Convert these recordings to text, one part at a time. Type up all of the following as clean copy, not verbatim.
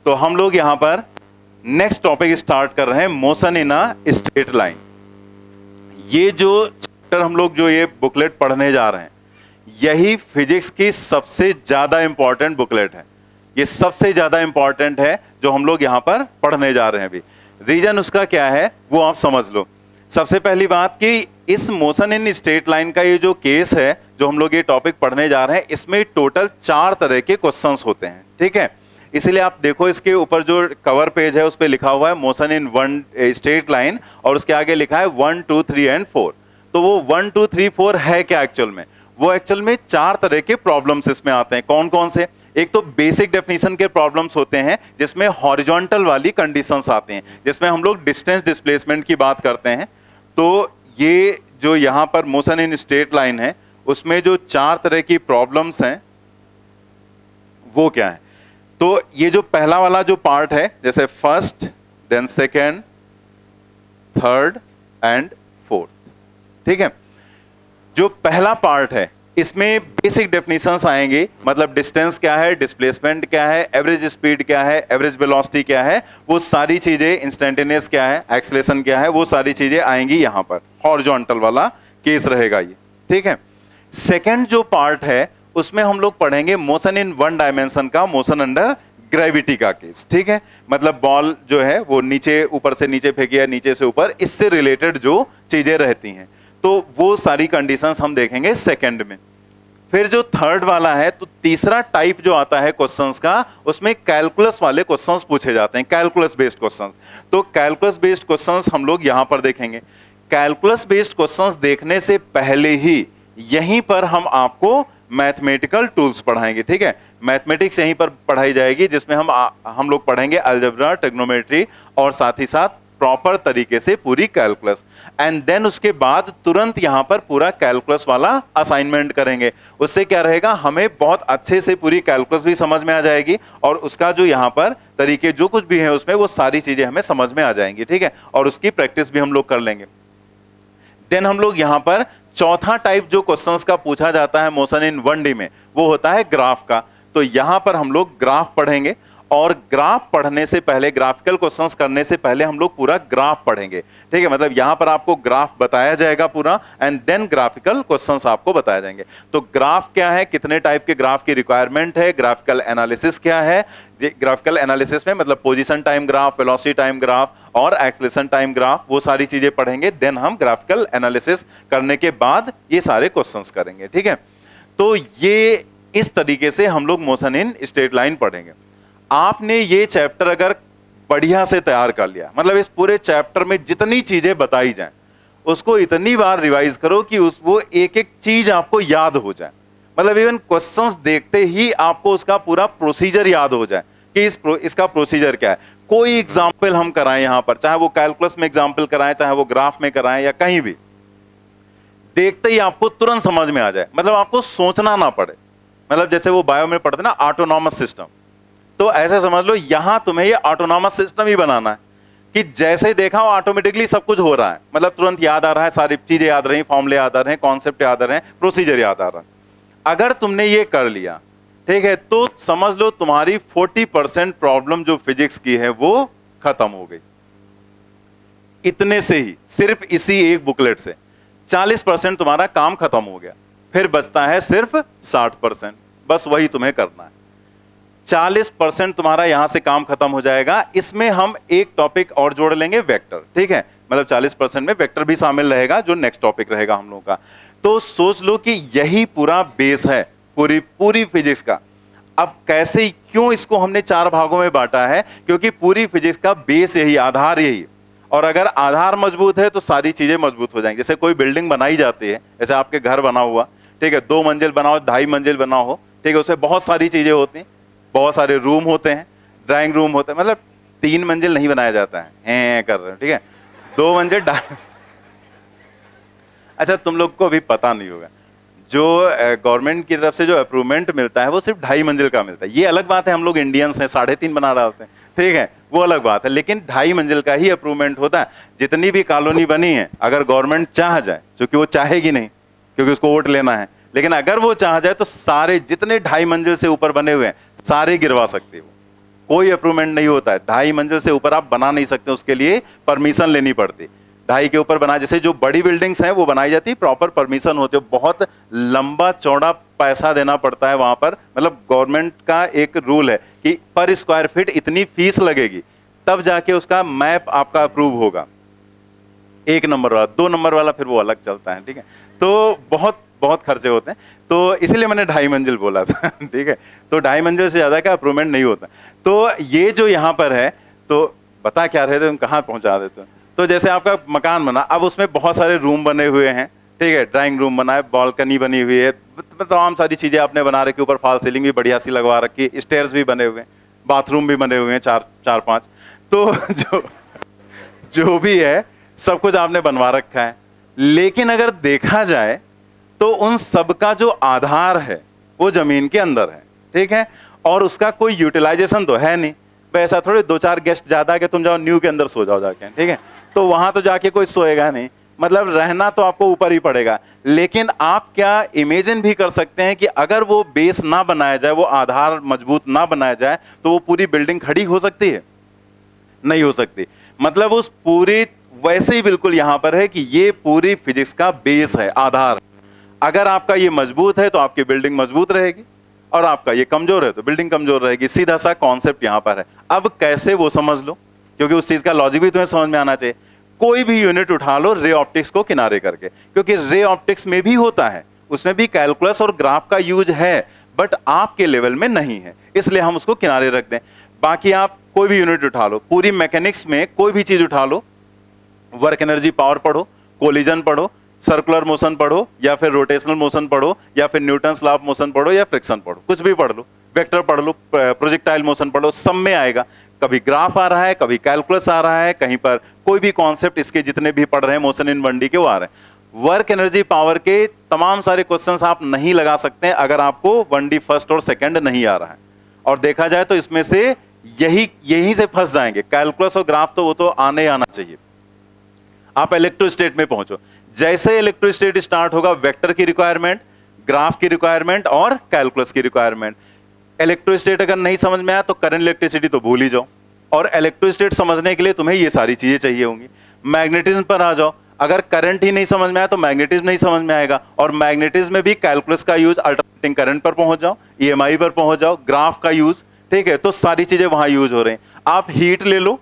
तो हम लोग यहां पर नेक्स्ट टॉपिक स्टार्ट कर रहे हैं, motion in a straight line. ये जो चैप्टर हम लोग जो ये बुकलेट पढ़ने जा रहे हैं, यही फिजिक्स की सबसे ज्यादा इंपॉर्टेंट बुकलेट है। ये सबसे ज्यादा इंपॉर्टेंट है जो हम लोग यहां पर पढ़ने जा रहे हैं अभी। रीजन उसका क्या है वो आप समझ लो। सबसे पहली बात कि इस मोशन इन स्ट्रेट लाइन का ये जो केस है, जो हम लोग ये टॉपिक पढ़ने जा रहे हैं, इसमें टोटल 4 तरह के क्वेश्चंस होते हैं, ठीक है। इसलिए आप देखो इसके ऊपर जो कवर पेज है उस पर लिखा हुआ है motion in one straight line, और उसके आगे लिखा है 1 2 3 एंड 4। तो वो 1 2 3 4 है क्या एक्चुअल में? वो एक्चुअल में 4 तरह के प्रॉब्लम्स इसमें आते हैं। कौन कौन से? एक तो बेसिक डेफिनेशन के प्रॉब्लम्स होते हैं, जिसमें हॉरिजॉन्टल वाली कंडीशंस आते हैं, जिसमें हम लोग डिस्टेंस डिस्प्लेसमेंट की बात करते हैं। तो ये जो यहां पर मोशन इन स्ट्रेट लाइन है, उसमें जो 4 तरह की प्रॉब्लम्स हैं वो क्या है? तो ये जो पहला वाला जो पार्ट है, जैसे first, then second, third and fourth, ठीक है। जो पहला पार्ट है इसमें बेसिक डेफिनेशंस आएंगे, मतलब डिस्टेंस क्या है, डिस्प्लेसमेंट क्या है, एवरेज स्पीड क्या है, एवरेज वेलोसिटी क्या है, वो सारी चीजें, इंस्टेंटेनियस क्या है, एक्सेलरेशन क्या है, वो सारी चीजें आएंगी यहां पर। हॉरिजॉन्टल वाला केस रहेगा ये, ठीक है। सेकंड जो पार्ट है उसमें हम लोग पढ़ेंगे मोशन इन वन डायमेंशन का, मोशन अंडर ग्रेविटी का केस, ठीक है। मतलब बॉल जो है वो नीचे, ऊपर से नीचे फेंकी है, नीचे से ऊपर, इससे रिलेटेड जो चीजें रहती हैं, तो वो सारी कंडीशंस हम देखेंगे सेकंड में। फिर जो थर्ड वाला है, तो तीसरा टाइप जो आता है क्वेश्चंस का, उसमें कैलकुलस वाले क्वेश्चंस पूछे जाते हैं, कैलकुलस बेस्ड क्वेश्चंस। तो कैलकुलस बेस्ड क्वेश्चंस हम लोग यहां पर देखेंगे। कैलकुलस बेस्ड क्वेश्चंस देखने से पहले ही यहीं पर हम आपको मैथमेटिकल टूल्स पढ़ाएंगे, ठीक है। मैथमेटिक्स यहीं पर पढ़ाई जाएगी, जिसमें हम लोग पढ़ेंगे अलजेब्रा, ट्रिग्नोमेट्री, और साथ ही साथ प्रॉपर तरीके से पूरी कैलकुलस। एंड देन उसके बाद तुरंत यहां पर पूरा कैलकुलस वाला असाइनमेंट करेंगे। उससे क्या रहेगा, हमें बहुत अच्छे से पूरी कैलकुलस भी समझ में आ जाएगी, और उसका जो यहां पर तरीके जो कुछ भी है उसमें, वो सारी चीजें हमें समझ में आ जाएंगी, ठीक है। और उसकी प्रैक्टिस भी हम लोग कर लेंगे। देन हम लोग यहां पर चौथा टाइप जो क्वेश्चंस का पूछा जाता है मोशन इन 1D में, वो होता है ग्राफ का। तो यहां पर हम लोग ग्राफ पढ़ेंगे, और ग्राफ पढ़ने से पहले, ग्राफिकल क्वेश्चंस करने से पहले हम लोग पूरा ग्राफ पढ़ेंगे, ठीक है। मतलब यहां पर आपको ग्राफ बताया जाएगा पूरा, एंड देन ग्राफिकल क्वेश्चंस आपको बताए जाएंगे। तो ग्राफ क्या है, कितने टाइप के ग्राफ की रिक्वायरमेंट है, ग्राफिकल एनालिसिस क्या है। ग्राफिकल एनालिसिस में मतलब position time graph, velocity time graph और एक्सेलरेशन टाइम ग्राफ, वो सारी चीजें पढ़ेंगे। देन हम ग्राफिकल एनालिसिस करने के बाद ये सारे क्वेश्चंस करेंगे, ठीक है। तो ये इस तरीके से हम लोग मोशन इन स्ट्रेट लाइन पढ़ेंगे। आपने ये चैप्टर अगर बढ़िया से तैयार कर लिया, मतलब इस पूरे चैप्टर में जितनी चीजें बताई जाएं, उसको इतनी बार रिवाइज करो कि वो एक एक चीज आपको याद हो जाए। मतलब इवन क्वेश्चंस देखते ही आपको उसका पूरा प्रोसीजर याद हो जाए कि इसका प्रोसीजर क्या है। कोई एग्जाम्पल हम कराएं यहां पर, चाहे वो कैलकुलस में एग्जाम्पल कराएं, चाहे वो ग्राफ में कराएं, या कहीं भी, देखते ही आपको तुरंत समझ में आ जाए। मतलब आपको सोचना ना पड़े। मतलब जैसे वो बायो में पढ़ते ना, ऑटोनॉमस सिस्टम, तो ऐसे समझ लो यहां तुम्हें ये ऑटोनॉमस सिस्टम ही बनाना है कि जैसे देखा हो ऑटोमेटिकली सब कुछ हो रहा है। मतलब तुरंत याद आ रहा है, सारी चीजें याद रही, फॉर्मूले याद आ रहे हैं, कॉन्सेप्ट याद आ रहे हैं, प्रोसीजर याद आ रहा है। अगर तुमने ये कर लिया, ठीक है, तो समझ लो तुम्हारी 40% प्रॉब्लम जो फिजिक्स की है वो खत्म हो गई। इतने से ही, सिर्फ इसी एक बुकलेट से 40% तुम्हारा काम खत्म हो गया। फिर बचता है सिर्फ 60%, बस वही तुम्हें करना है। 40% तुम्हारा यहां से काम खत्म हो जाएगा। इसमें हम एक टॉपिक और जोड़ लेंगे, वेक्टर, ठीक है। मतलब 40% में वेक्टर भी शामिल रहेगा, जो नेक्स्ट टॉपिक रहेगा हम लोगों का। तो सोच लो कि यही पूरा बेस है पूरी फिजिक्स का। अब कैसे, क्यों इसको हमने 4 भागों में बांटा है? क्योंकि पूरी फिजिक्स का बेस यही, आधार यही, और अगर आधार मजबूत है तो सारी चीजें मजबूत हो जाएंगी। जैसे कोई बिल्डिंग बनाई जाती है, जैसे आपके घर बना हुआ, ठीक है, 2 मंजिल बनाओ, 2.5 मंजिल बनाओ हो, ठीक है, उसमें बहुत सारी चीजें होती हैं, बहुत सारे रूम होते हैं, ड्राइंग रूम होते हैं। मतलब 3 मंजिल नहीं बनाया जाता है कर रहे हैं, ठीक है, 2 मंजिल अच्छा, तुम लोग को अभी पता नहीं होगा, जो गवर्नमेंट की तरफ से जो अप्रूवमेंट मिलता है वो सिर्फ 2.5 मंजिल का मिलता है। ये अलग बात है, हम लोग इंडियंस हैं, 3.5 बना रहे होते हैं, ठीक है, वो अलग बात है, लेकिन 2.5 मंजिल का ही अप्रूवमेंट होता है। जितनी भी कॉलोनी बनी है, अगर गवर्नमेंट चाह जाए, क्योंकि वो चाहेगी नहीं, क्योंकि उसको वोट लेना है, लेकिन अगर वो चाह जाए तो सारे जितने 2.5 मंजिल से ऊपर बने हुए हैं सारे गिरवा सकती है वो, कोई अप्रूवमेंट नहीं होता है। 2.5 मंजिल से ऊपर आप बना नहीं सकते, उसके लिए परमिशन लेनी पड़ती। 2.5 के ऊपर बना, जैसे जो बड़ी बिल्डिंग्स हैं वो बनाई जाती है, प्रॉपर परमिशन होते हैं, बहुत लंबा चौड़ा पैसा देना पड़ता है वहां पर। मतलब गवर्नमेंट का एक रूल है कि पर स्क्वायर फीट इतनी फीस लगेगी, तब जाके उसका मैप आपका अप्रूव होगा। 1 नंबर वाला, 2 नंबर वाला फिर वो अलग चलता है, ठीक है। तो बहुत बहुत खर्चे होते हैं, तो इसीलिए मैंने 2.5 मंजिल बोला था ठीक है। तो 2.5 मंजिल से ज्यादा का अप्रूवमेंट नहीं होता। तो ये जो यहाँ पर है, तो बता क्या रहे थे, तुम कहाँ पहुंचा देते हो। तो जैसे आपका मकान बना, अब उसमें बहुत सारे रूम बने हुए हैं, ठीक है, ड्राइंग रूम बना है, बालकनी बनी हुई है, तमाम सारी चीजें आपने बना रखी, ऊपर फॉल सीलिंग भी बढ़िया सी लगवा रखी, स्टेयर्स भी बने हुए हैं, बाथरूम भी बने हुए हैं, 4-5। तो जो भी है सब कुछ आपने बनवा रखा है। लेकिन अगर देखा जाए तो उन सब का जो आधार है वो जमीन के अंदर है, ठीक है, और उसका कोई यूटिलाइजेशन तो है नहीं। ऐसा थोड़े 2-4 गेस्ट ज्यादा है कि तुम जाओ न्यू के अंदर सो जाओ जाके, ठीक है, तो वहां तो जाके कोई सोएगा नहीं, मतलब रहना तो आपको ऊपर ही पड़ेगा। लेकिन आप क्या इमेजिन भी कर सकते हैं कि अगर वो बेस ना बनाया जाए, वो आधार मजबूत ना बनाया जाए, तो वो पूरी बिल्डिंग खड़ी हो सकती है? नहीं हो सकती। मतलब उस पूरी वैसे ही बिल्कुल यहां पर है कि ये पूरी फिजिक्स का बेस है, आधार। अगर आपका ये मजबूत है तो आपकी बिल्डिंग मजबूत रहेगी, और आपका ये कमजोर है तो बिल्डिंग कमजोर रहेगी। सीधा सा कॉन्सेप्ट यहां पर है। अब कैसे वो समझ लो, क्योंकि उस चीज का लॉजिक भी तुम्हें समझ में आना चाहिए। कोई भी यूनिट उठा लो रे ऑप्टिक्स को किनारे करके, क्योंकि रे ऑप्टिक्स में भी होता है, उसमें भी कैलकुलस और ग्राफ का यूज है, बट आपके लेवल में नहीं है, इसलिए हम उसको किनारे रख दें। बाकी आप कोई भी यूनिट उठा लो, पूरी मैकेनिक्स में कोई भी चीज उठा लो, वर्क एनर्जी पावर पढ़ो, कोलिजन पढ़ो, सर्कुलर मोशन पढ़ो, या फिर रोटेशनल मोशन पढ़ो, या फिर न्यूटन्स लॉ ऑफ मोशन पढ़ो, या फ्रिक्शन पढ़ो, कुछ भी पढ़ लो, वेक्टर पढ़ लो, प्रोजेक्टाइल मोशन पढ़ो, सब में आएगा। कभी ग्राफ आ रहा है, कभी कैलकुलस आ रहा है, कहीं पर कोई भी कॉन्सेप्ट, इसके जितने भी पढ़ रहे हैं मोशन इन 1D के वो आ रहे हैं। वर्क एनर्जी पावर के तमाम सारे क्वेश्चंस आप नहीं लगा सकते अगर आपको 1D फर्स्ट और सेकंड नहीं आ रहा है। और देखा जाए तो इसमें से यही से फंस जाएंगे। कैलकुलस और ग्राफ तो वो तो आने ही आना चाहिए। आप इलेक्ट्रोस्टेट में पहुंचो, जैसे इलेक्ट्रोस्टेट स्टार्ट होगा, वेक्टर की रिक्वायरमेंट, ग्राफ की रिक्वायरमेंट और कैलकुलस की रिक्वायरमेंट। इलेक्ट्रोस्टेट अगर नहीं समझ में आया तो करंट इलेक्ट्रिसिटी तो भूल ही जाओ, और इलेक्ट्रोस्टेट समझने के लिए तुम्हें ये सारी चीजें चाहिए होंगी। मैग्नेटिज्म पर आ जाओ, अगर करंट ही नहीं समझ में आया तो मैग्नेटिज्म नहीं समझ में आएगा, और मैग्नेटिज्म में भी कैलकुलस का यूज, अल्टरनेटिंग करंट पर पहुंच जाओ, ईएमआई पर पहुंच जाओ, ग्राफ का यूज, ठीक है, तो सारी चीजें वहां यूज हो रहे हैं। आप हीट ले लो,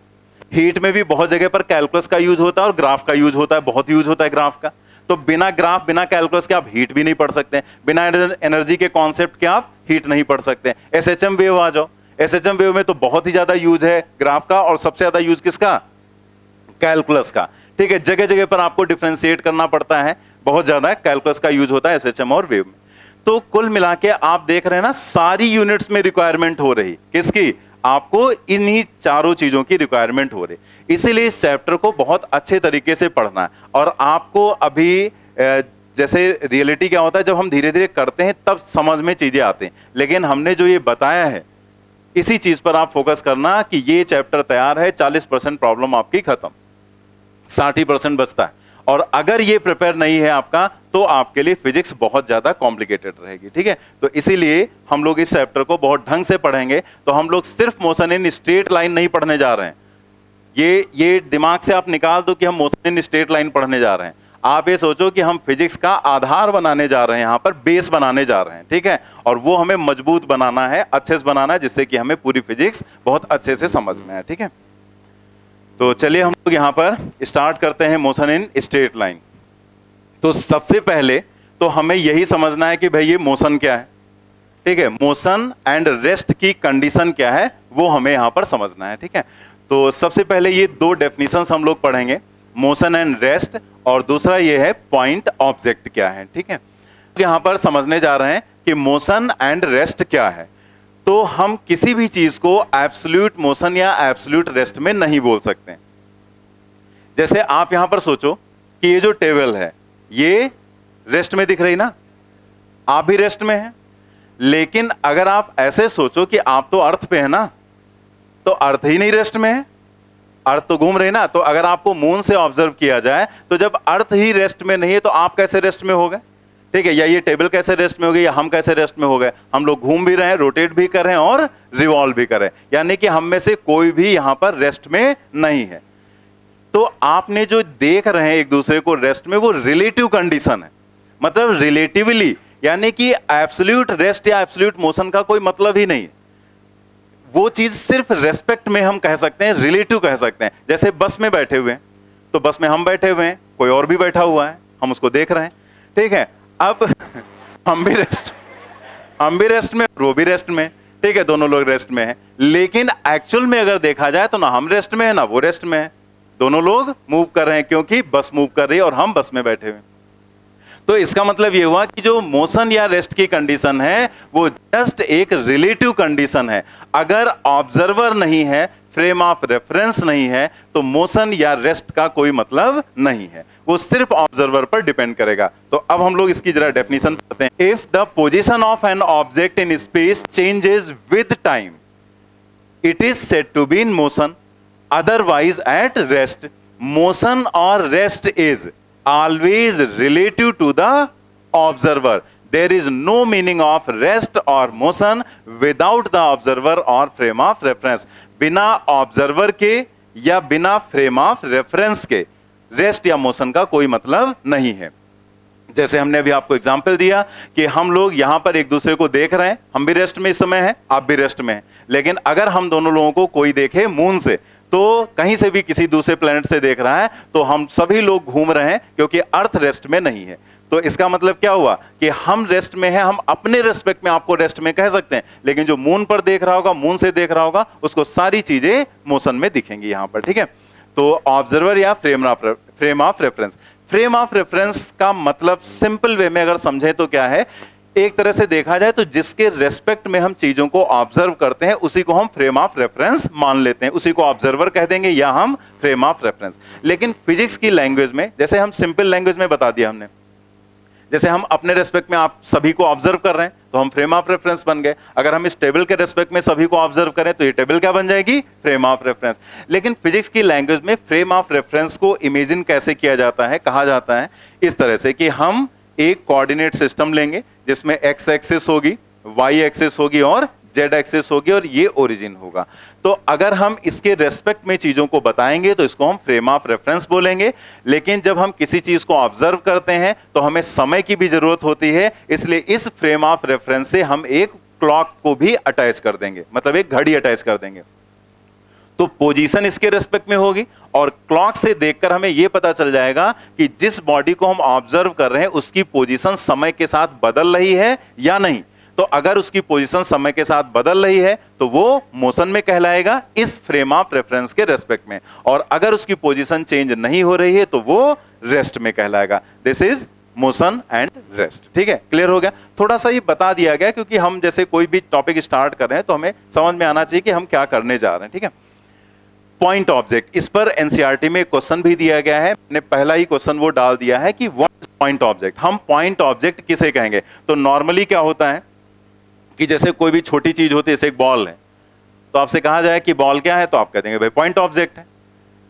हीट में भी बहुत जगह पर कैलकुलस का यूज होता है और ग्राफ का यूज होता है, बहुत यूज होता है ग्राफ का। तो बिना ग्राफ, बिना कैलकुलस के आप हीट भी नहीं पढ़ सकते, बिना एनर्जी के कॉन्सेप्ट के आप हीट नहीं पढ़ सकते। एसएचएम वेव आ जाओ, एसएचएम वेव में तो बहुत ही ज्यादा यूज है ग्राफ का, और सबसे ज्यादा यूज किसका? कैलकुलस का, ठीक है। जगह जगह पर आपको डिफरेंशिएट करना पड़ता है, बहुत ज्यादा कैलकुलस का यूज होता है एसएचएम और वेव में। तो कुल मिला के आप देख रहे हैं ना, सारी यूनिट्स में रिक्वायरमेंट हो रही किसकी? आपको इन्हीं चारों चीजों की रिक्वायरमेंट हो रही। इसीलिए इस चैप्टर को बहुत अच्छे तरीके से पढ़ना है। और आपको अभी जैसे रियलिटी क्या होता है, जब हम धीरे धीरे करते हैं तब समझ में चीजें आती हैं, लेकिन हमने जो ये बताया है इसी चीज पर आप फोकस करना कि ये चैप्टर तैयार है, 40% प्रॉब्लम आपकी खत्म, 60% बचता है। और अगर ये प्रिपेयर नहीं है आपका, तो आपके लिए फिजिक्स बहुत ज्यादा कॉम्प्लिकेटेड रहेगी, ठीक है। तो इसीलिए हम लोग इस चैप्टर को बहुत ढंग से पढ़ेंगे। तो हम लोग सिर्फ मोशन इन स्ट्रेट लाइन नहीं पढ़ने जा रहे हैं, ये दिमाग से आप निकाल दो कि हम मोशन इन स्ट्रेट लाइन पढ़ने जा रहे हैं। आप ये सोचो कि हम फिजिक्स का आधार बनाने जा रहे हैं, यहां पर बेस बनाने जा रहे हैं, ठीक है। और वो हमें मजबूत बनाना है, अच्छे से बनाना है, जिससे कि हमें पूरी फिजिक्स बहुत अच्छे से समझ में आए, ठीक है। तो चलिए हम लोग यहां पर स्टार्ट करते हैं मोशन इन स्ट्रेट लाइन। तो सबसे पहले तो हमें यही समझना है कि भाई ये मोशन क्या है, ठीक है। मोशन एंड रेस्ट की कंडीशन क्या है वो हमें यहां पर समझना है, ठीक है। तो सबसे पहले ये 2 डेफिनेशंस हम लोग पढ़ेंगे, मोशन एंड रेस्ट, और दूसरा ये है पॉइंट ऑब्जेक्ट क्या है, ठीक है। यहां पर समझने जा रहे हैं कि मोशन एंड रेस्ट क्या है। तो हम किसी भी चीज को एब्सोल्यूट मोशन या एब्सोल्यूट रेस्ट में नहीं बोल सकते। जैसे आप यहां पर सोचो कि ये जो टेबल है ये रेस्ट में दिख रही ना, आप भी रेस्ट में हैं। लेकिन अगर आप ऐसे सोचो कि आप तो अर्थ पे है ना, तो अर्थ ही नहीं रेस्ट में है, अर्थ तो घूम रही ना। तो अगर आपको मून से ऑब्जर्व किया जाए तो जब अर्थ ही रेस्ट में नहीं है तो आप कैसे रेस्ट में हो गए, ठीक है, या ये टेबल कैसे रेस्ट में हो गई, या हम कैसे रेस्ट में हो गए, हम लोग घूम भी रहे हैं, रोटेट भी कर रहे हैं और रिवॉल्व भी कर रहे हैं, यानी कि हम में से कोई भी यहां पर रेस्ट में नहीं है। तो आपने जो देख रहे हैं एक दूसरे को रेस्ट में, वो रिलेटिव कंडीशन है, मतलब रिलेटिवली, यानी कि एब्सोल्यूट रेस्ट या एब्सोल्यूट मोशन का कोई मतलब ही नहीं है। वो चीज सिर्फ रेस्पेक्ट में हम कह सकते हैं, रिलेटिव कह सकते हैं। जैसे बस में बैठे हुए हैं, तो बस में हम बैठे हुए हैं, कोई और भी बैठा हुआ है, हम उसको देख रहे हैं, ठीक है। अब हम भी रेस्ट में, वो भी रेस्ट में, ठीक है, दोनों लोग रेस्ट में हैं। लेकिन एक्चुअल में अगर देखा जाए तो ना हम रेस्ट में है ना वो रेस्ट में है, दोनों लोग मूव कर रहे हैं, क्योंकि बस मूव कर रही है और हम बस में बैठे हुए हैं। तो इसका मतलब यह हुआ कि जो मोशन या रेस्ट की कंडीशन है वो जस्ट एक रिलेटिव कंडीशन है। अगर ऑब्जर्वर नहीं है, फ्रेम ऑफ रेफरेंस नहीं है, तो मोशन या रेस्ट का कोई मतलब नहीं है, वो सिर्फ ऑब्जर्वर पर डिपेंड करेगा। तो अब हम लोग इसकी जरा डेफिनेशन पढ़ते हैं। If the position of an object in space changes with time, it is said to be in motion, otherwise at rest. Motion or rest is always relative to the observer. There is no meaning of rest or motion without the observer or frame of reference. बिना observer के या बिना frame of reference के rest या motion का कोई मतलब नहीं है। जैसे हमने अभी आपको एग्जाम्पल दिया कि हम लोग यहां पर एक दूसरे को देख रहे हैं, हम भी रेस्ट में इस समय हैं, आप भी रेस्ट में हैं। लेकिन अगर हम दोनों लोगों को कोई देखे मून से, तो कहीं से भी किसी दूसरे प्लेनेट से देख रहा है, तो हम सभी लोग घूम रहे हैं, क्योंकि अर्थ रेस्ट में नहीं है। तो इसका मतलब क्या हुआ कि हम रेस्ट में हैं, हम अपने रेस्पेक्ट में आपको रेस्ट में कह सकते हैं, लेकिन जो मून पर देख रहा होगा, मून से देख रहा होगा, उसको सारी चीजें मोशन में दिखेंगी यहां पर, ठीक है। तो ऑब्जर्वर या frame of reference, frame of reference का मतलब सिंपल वे में अगर समझे तो क्या है, एक तरह से देखा जाए तो जिसके रेस्पेक्ट में हम चीजों को ऑब्जर्व करते हैं उसी को हम फ्रेम ऑफ रेफरेंस मान लेते हैं, उसी को ऑब्जर्वर कह देंगे या हम फ्रेम ऑफ रेफरेंस। लेकिन फिजिक्स की लैंग्वेज में, जैसे हम सिंपल लैंग्वेज में बता दिया हमने, जैसे हम अपने रेस्पेक्ट में आप सभी को ऑब्जर्व कर रहे हैं तो हम फ्रेम ऑफ रेफरेंस बन गए। अगर हम इस टेबल के रेस्पेक्ट में सभी को ऑब्जर्व करें तो ये टेबल क्या बन जाएगी, फ्रेम ऑफ रेफरेंस। लेकिन फिजिक्स की लैंग्वेज में फ्रेम ऑफ रेफरेंस को इमेजिन कैसे किया जाता है, कहा जाता है इस तरह से कि हम एक कोऑर्डिनेट सिस्टम लेंगे जिसमें एक्स एक्सिस होगी, वाई एक्सिस होगी और जेड एक्सिस होगी, और ये ओरिजिन होगा। तो अगर हम इसके रेस्पेक्ट में चीजों को बताएंगे तो इसको हम फ्रेम ऑफ रेफरेंस बोलेंगे। लेकिन जब हम किसी चीज को ऑब्जर्व करते हैं तो हमें समय की भी जरूरत होती है, इसलिए इस फ्रेम ऑफ रेफरेंस से हम एक क्लॉक को भी अटैच कर देंगे, मतलब एक घड़ी अटैच कर देंगे। तो पोजीशन इसके रेस्पेक्ट में होगी, और क्लॉक से देखकर हमें यह पता चल जाएगा कि जिस बॉडी को हम ऑब्जर्व कर रहे हैं उसकी पोजीशन समय के साथ बदल रही है या नहीं। तो अगर उसकी पोजीशन समय के साथ बदल रही है तो वो मोशन में कहलाएगा इस फ्रेम ऑफ रेफरेंस के रेस्पेक्ट में, और अगर उसकी पोजीशन चेंज नहीं हो रही है तो वो रेस्ट में कहलाएगा। This is motion and rest, ठीक है, क्लियर हो गया। थोड़ा सा ये बता दिया गया क्योंकि हम जैसे कोई भी टॉपिक स्टार्ट कर रहे हैं तो हमें समझ में आना चाहिए कि हम क्या करने जा रहे हैं, ठीक है। पॉइंट ऑब्जेक्ट, इस पर एनसीईआरटी में क्वेश्चन भी दिया गया है, मैंने पहला ही क्वेश्चन वो डाल दिया है कि व्हाट इज पॉइंट ऑब्जेक्ट। हम पॉइंट ऑब्जेक्ट किसे कहेंगे? तो नॉर्मली क्या होता है कि जैसे कोई भी छोटी चीज होती है, जैसे एक बॉल है, तो आपसे कहा जाए कि बॉल क्या है तो आप कह देंगे भाई पॉइंट ऑब्जेक्ट है,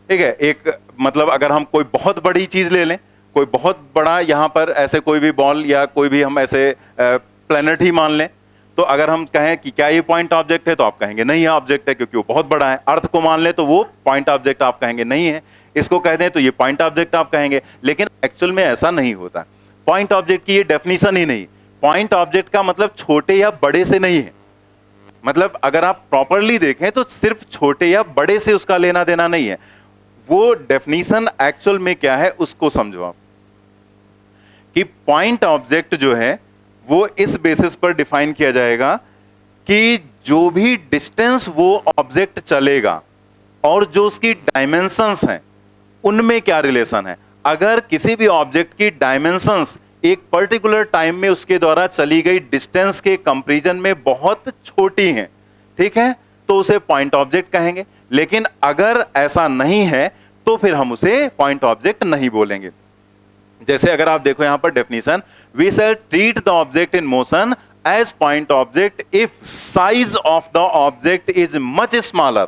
ठीक है। एक मतलब अगर हम कोई बहुत बड़ी चीज ले लें, कोई बहुत बड़ा यहाँ पर ऐसे कोई भी बॉल या कोई भी हम ऐसे प्लेनेट ही मान लें, तो अगर हम कहें कि क्या ये पॉइंट ऑब्जेक्ट है तो आप कहेंगे नहीं है ऑब्जेक्ट है, क्योंकि वो बहुत बड़ा है। अर्थ को मान ले तो वो पॉइंट ऑब्जेक्ट आप कहेंगे नहीं है, इसको कह दें तो ये पॉइंट ऑब्जेक्ट आप कहेंगे। लेकिन एक्चुअल में ऐसा नहीं होता, पॉइंट ऑब्जेक्ट की ये डेफिनेशन ही नहीं। पॉइंट ऑब्जेक्ट का मतलब छोटे या बड़े से नहीं है, मतलब अगर आप प्रॉपरली देखें तो सिर्फ छोटे या बड़े से उसका लेना देना नहीं है। वो डेफिनेशन एक्चुअल में क्या है उसको समझो आप, कि पॉइंट ऑब्जेक्ट जो है वो इस बेसिस पर डिफाइन किया जाएगा कि जो भी डिस्टेंस वो ऑब्जेक्ट चलेगा और जो उसकी डायमेंशंस हैं उनमें क्या रिलेशन है। अगर किसी भी ऑब्जेक्ट की डायमेंशंस एक पर्टिकुलर टाइम में उसके द्वारा चली गई डिस्टेंस के कंपैरिजन में बहुत छोटी हैं, ठीक है, तो उसे पॉइंट ऑब्जेक्ट कहेंगे। लेकिन अगर ऐसा नहीं है तो फिर हम उसे पॉइंट ऑब्जेक्ट नहीं बोलेंगे। जैसे अगर आप देखो यहां पर definition, we shall treat the object in motion as point object if size of the object is much smaller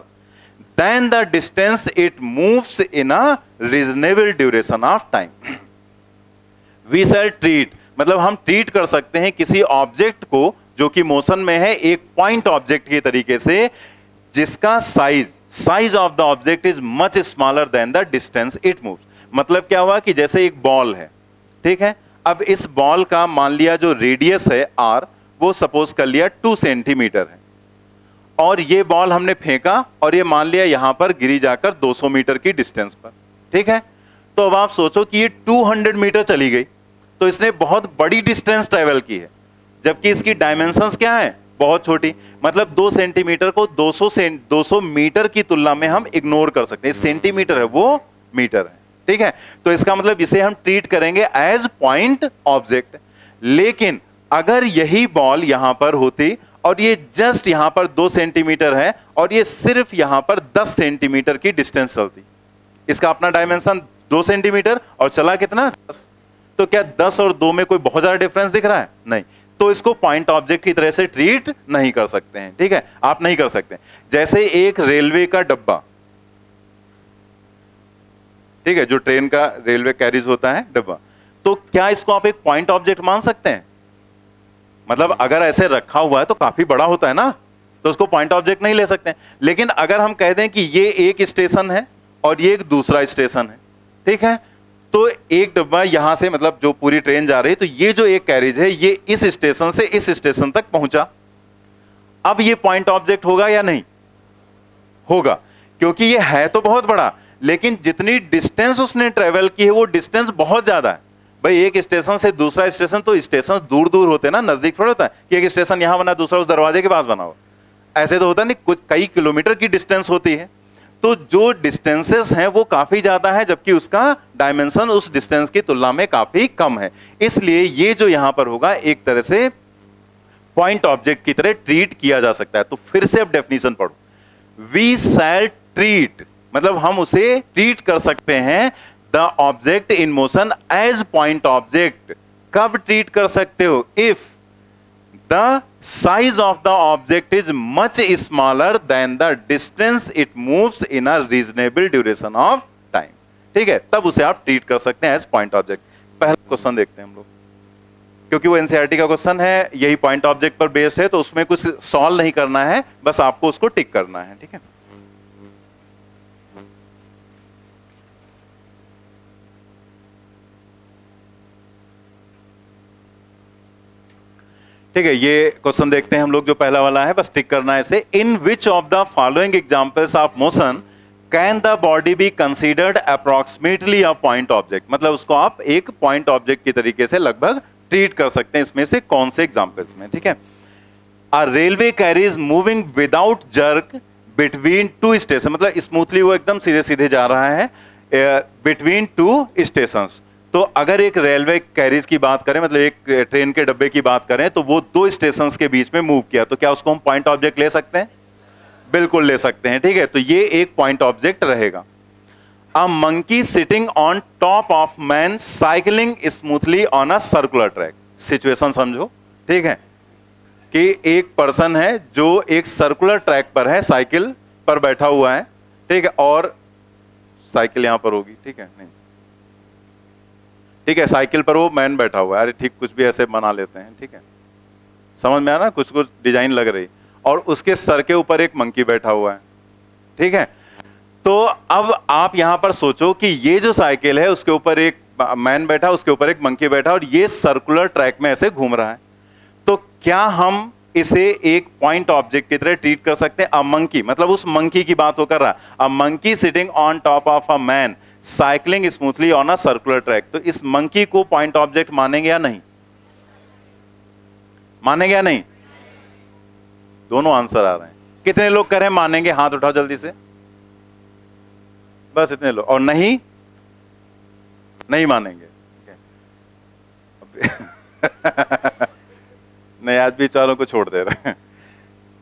than the distance it moves in a reasonable duration of time. We shall treat, मतलब हम treat कर सकते हैं किसी object को जो कि motion में है एक पॉइंट ऑब्जेक्ट के तरीके से, जिसका size of the object is much smaller than the distance it moves. मतलब क्या हुआ कि जैसे एक बॉल है, ठीक है, अब इस बॉल का मान लिया जो रेडियस है r, वो सपोज कर लिया 2 सेंटीमीटर है, और ये बॉल हमने फेंका और ये मान लिया यहां पर गिरी जाकर 200 मीटर की डिस्टेंस पर, ठीक है। तो अब आप सोचो कि ये 200 मीटर चली गई, तो इसने बहुत बड़ी डिस्टेंस ट्रेवल की है, जबकि इसकी डायमेंशंस क्या है, बहुत छोटी। मतलब 2 सेंटीमीटर को 200 मीटर की तुलना में हम इग्नोर कर सकते हैं। सेंटीमीटर है वो मीटर है, ठीक है। तो इसका मतलब इसे हम ट्रीट करेंगे एज पॉइंट ऑब्जेक्ट। लेकिन अगर यही बॉल यहां पर होती और ये जस्ट यहां पर 2 सेंटीमीटर है और ये सिर्फ यहां पर 10 सेंटीमीटर की डिस्टेंस चलती, इसका अपना डायमेंशन 2 सेंटीमीटर और चला कितना 10, तो क्या 10 और 2 में कोई बहुत ज्यादा डिफरेंस दिख रहा है? नहीं। तो इसको पॉइंट ऑब्जेक्ट की तरह से ट्रीट नहीं कर सकते हैं, ठीक है, आप नहीं कर सकते। जैसे एक रेलवे का डब्बा, ठीक है, जो ट्रेन का रेलवे कैरिज होता है डब्बा, तो क्या इसको आप एक पॉइंट ऑब्जेक्ट मान सकते हैं? मतलब अगर ऐसे रखा हुआ है तो काफी बड़ा होता है ना, तो उसको पॉइंट ऑब्जेक्ट नहीं ले सकते। लेकिन अगर हम कह दें कि ये एक स्टेशन है और ये एक दूसरा स्टेशन है, ठीक है, तो एक डब्बा यहां से, मतलब जो पूरी ट्रेन जा रही है, तो ये जो एक कैरिज है ये इस स्टेशन से इस स्टेशन तक पहुंचा। अब ये पॉइंट ऑब्जेक्ट होगा या नहीं होगा? क्योंकि ये है तो बहुत बड़ा, लेकिन जितनी डिस्टेंस उसने ट्रेवल की है वो डिस्टेंस बहुत ज्यादा है। भाई एक स्टेशन से दूसरा स्टेशन, तो स्टेशन दूर दूर होते हैं ना, नजदीक थोड़ा होता है कि एक स्टेशन यहां बना दूसरा उस दरवाजे के पास बना हो, ऐसे तो होता नहीं, कुछ कई किलोमीटर की डिस्टेंस होती है। तो जो डिस्टेंसेस हैं वो काफी ज्यादा है, जबकि उसका डायमेंशन उस डिस्टेंस की तुलना में काफी कम है। इसलिए ये जो यहां पर होगा एक तरह से पॉइंट ऑब्जेक्ट की तरह ट्रीट किया जा सकता है। तो फिर से अब डेफिनेशन पढ़ो, वी शैल ट्रीट, मतलब हम उसे ट्रीट कर सकते हैं the object in motion as point object. कब ट्रीट कर सकते हो? If the size of the object is much smaller than the distance it moves in a reasonable duration of time, ठीक है, तब उसे आप ट्रीट कर सकते हैं एज पॉइंट ऑब्जेक्ट। पहला क्वेश्चन देखते हैं हम लोग, क्योंकि वो एनसीईआरटी का क्वेश्चन है, यही पॉइंट ऑब्जेक्ट पर बेस्ड है, तो उसमें कुछ सॉल्व नहीं करना है, बस आपको उसको टिक करना है, ठीक है। ठीक है, ये क्वेश्चन देखते हैं हम लोग, जो पहला वाला है, बस टिक करना है इसे। In which of the following examples of motion can the body be considered approximately a point object? मतलब उसको आप एक पॉइंट ऑब्जेक्ट की तरीके से लगभग ट्रीट कर सकते हैं, इसमें से कौन से एग्जांपल्स में, ठीक है। A railway carriage moving without jerk between two station, मतलब स्मूथली वो एकदम सीधे सीधे जा रहा है बिटवीन टू स्टेशंस। तो अगर एक रेलवे कैरिज की बात करें, मतलब एक ट्रेन के डब्बे की बात करें, तो वो 2 स्टेशंस के बीच में मूव किया, तो क्या उसको हम पॉइंट ऑब्जेक्ट ले सकते हैं? बिल्कुल ले सकते हैं, ठीक है। तो ये एक पॉइंट ऑब्जेक्ट रहेगा। A monkey sitting on top of man cycling smoothly on a circular track. Situation समझो, ठीक है, कि एक पर्सन है जो एक सर्कुलर ट्रैक पर है, साइकिल पर बैठा हुआ है, ठीक है, और साइकिल यहां पर होगी, ठीक है, नहीं, ठीक है, साइकिल पर वो मैन बैठा हुआ है, अरे ठीक, कुछ भी ऐसे बना लेते हैं, ठीक है, समझ में आ रहा, कुछ कुछ डिजाइन लग रही, और उसके सर के ऊपर एक मंकी बैठा हुआ है, ठीक है। तो अब आप यहां पर सोचो कि ये जो साइकिल है उसके ऊपर एक मैन बैठा, उसके ऊपर एक मंकी बैठा, और ये सर्कुलर ट्रैक में ऐसे घूम रहा है, तो क्या हम इसे एक पॉइंट ऑब्जेक्ट की तरह ट्रीट कर सकते हैं? अ मंकी, मतलब उस मंकी की बात हो कर रहा, a monkey sitting on top of a man cycling smoothly on a circular track. तो इस मंकी को पॉइंट ऑब्जेक्ट मानेंगे या नहीं? मानेंगे या नहीं? दोनों आंसर आ रहे हैं। कितने लोग कह रहे हैं मानेंगे? हाथ उठाओ जल्दी से, बस इतने लोग। और नहीं, नहीं मानेंगे, नहीं, आज भी चारों को छोड़ दे रहे हैं।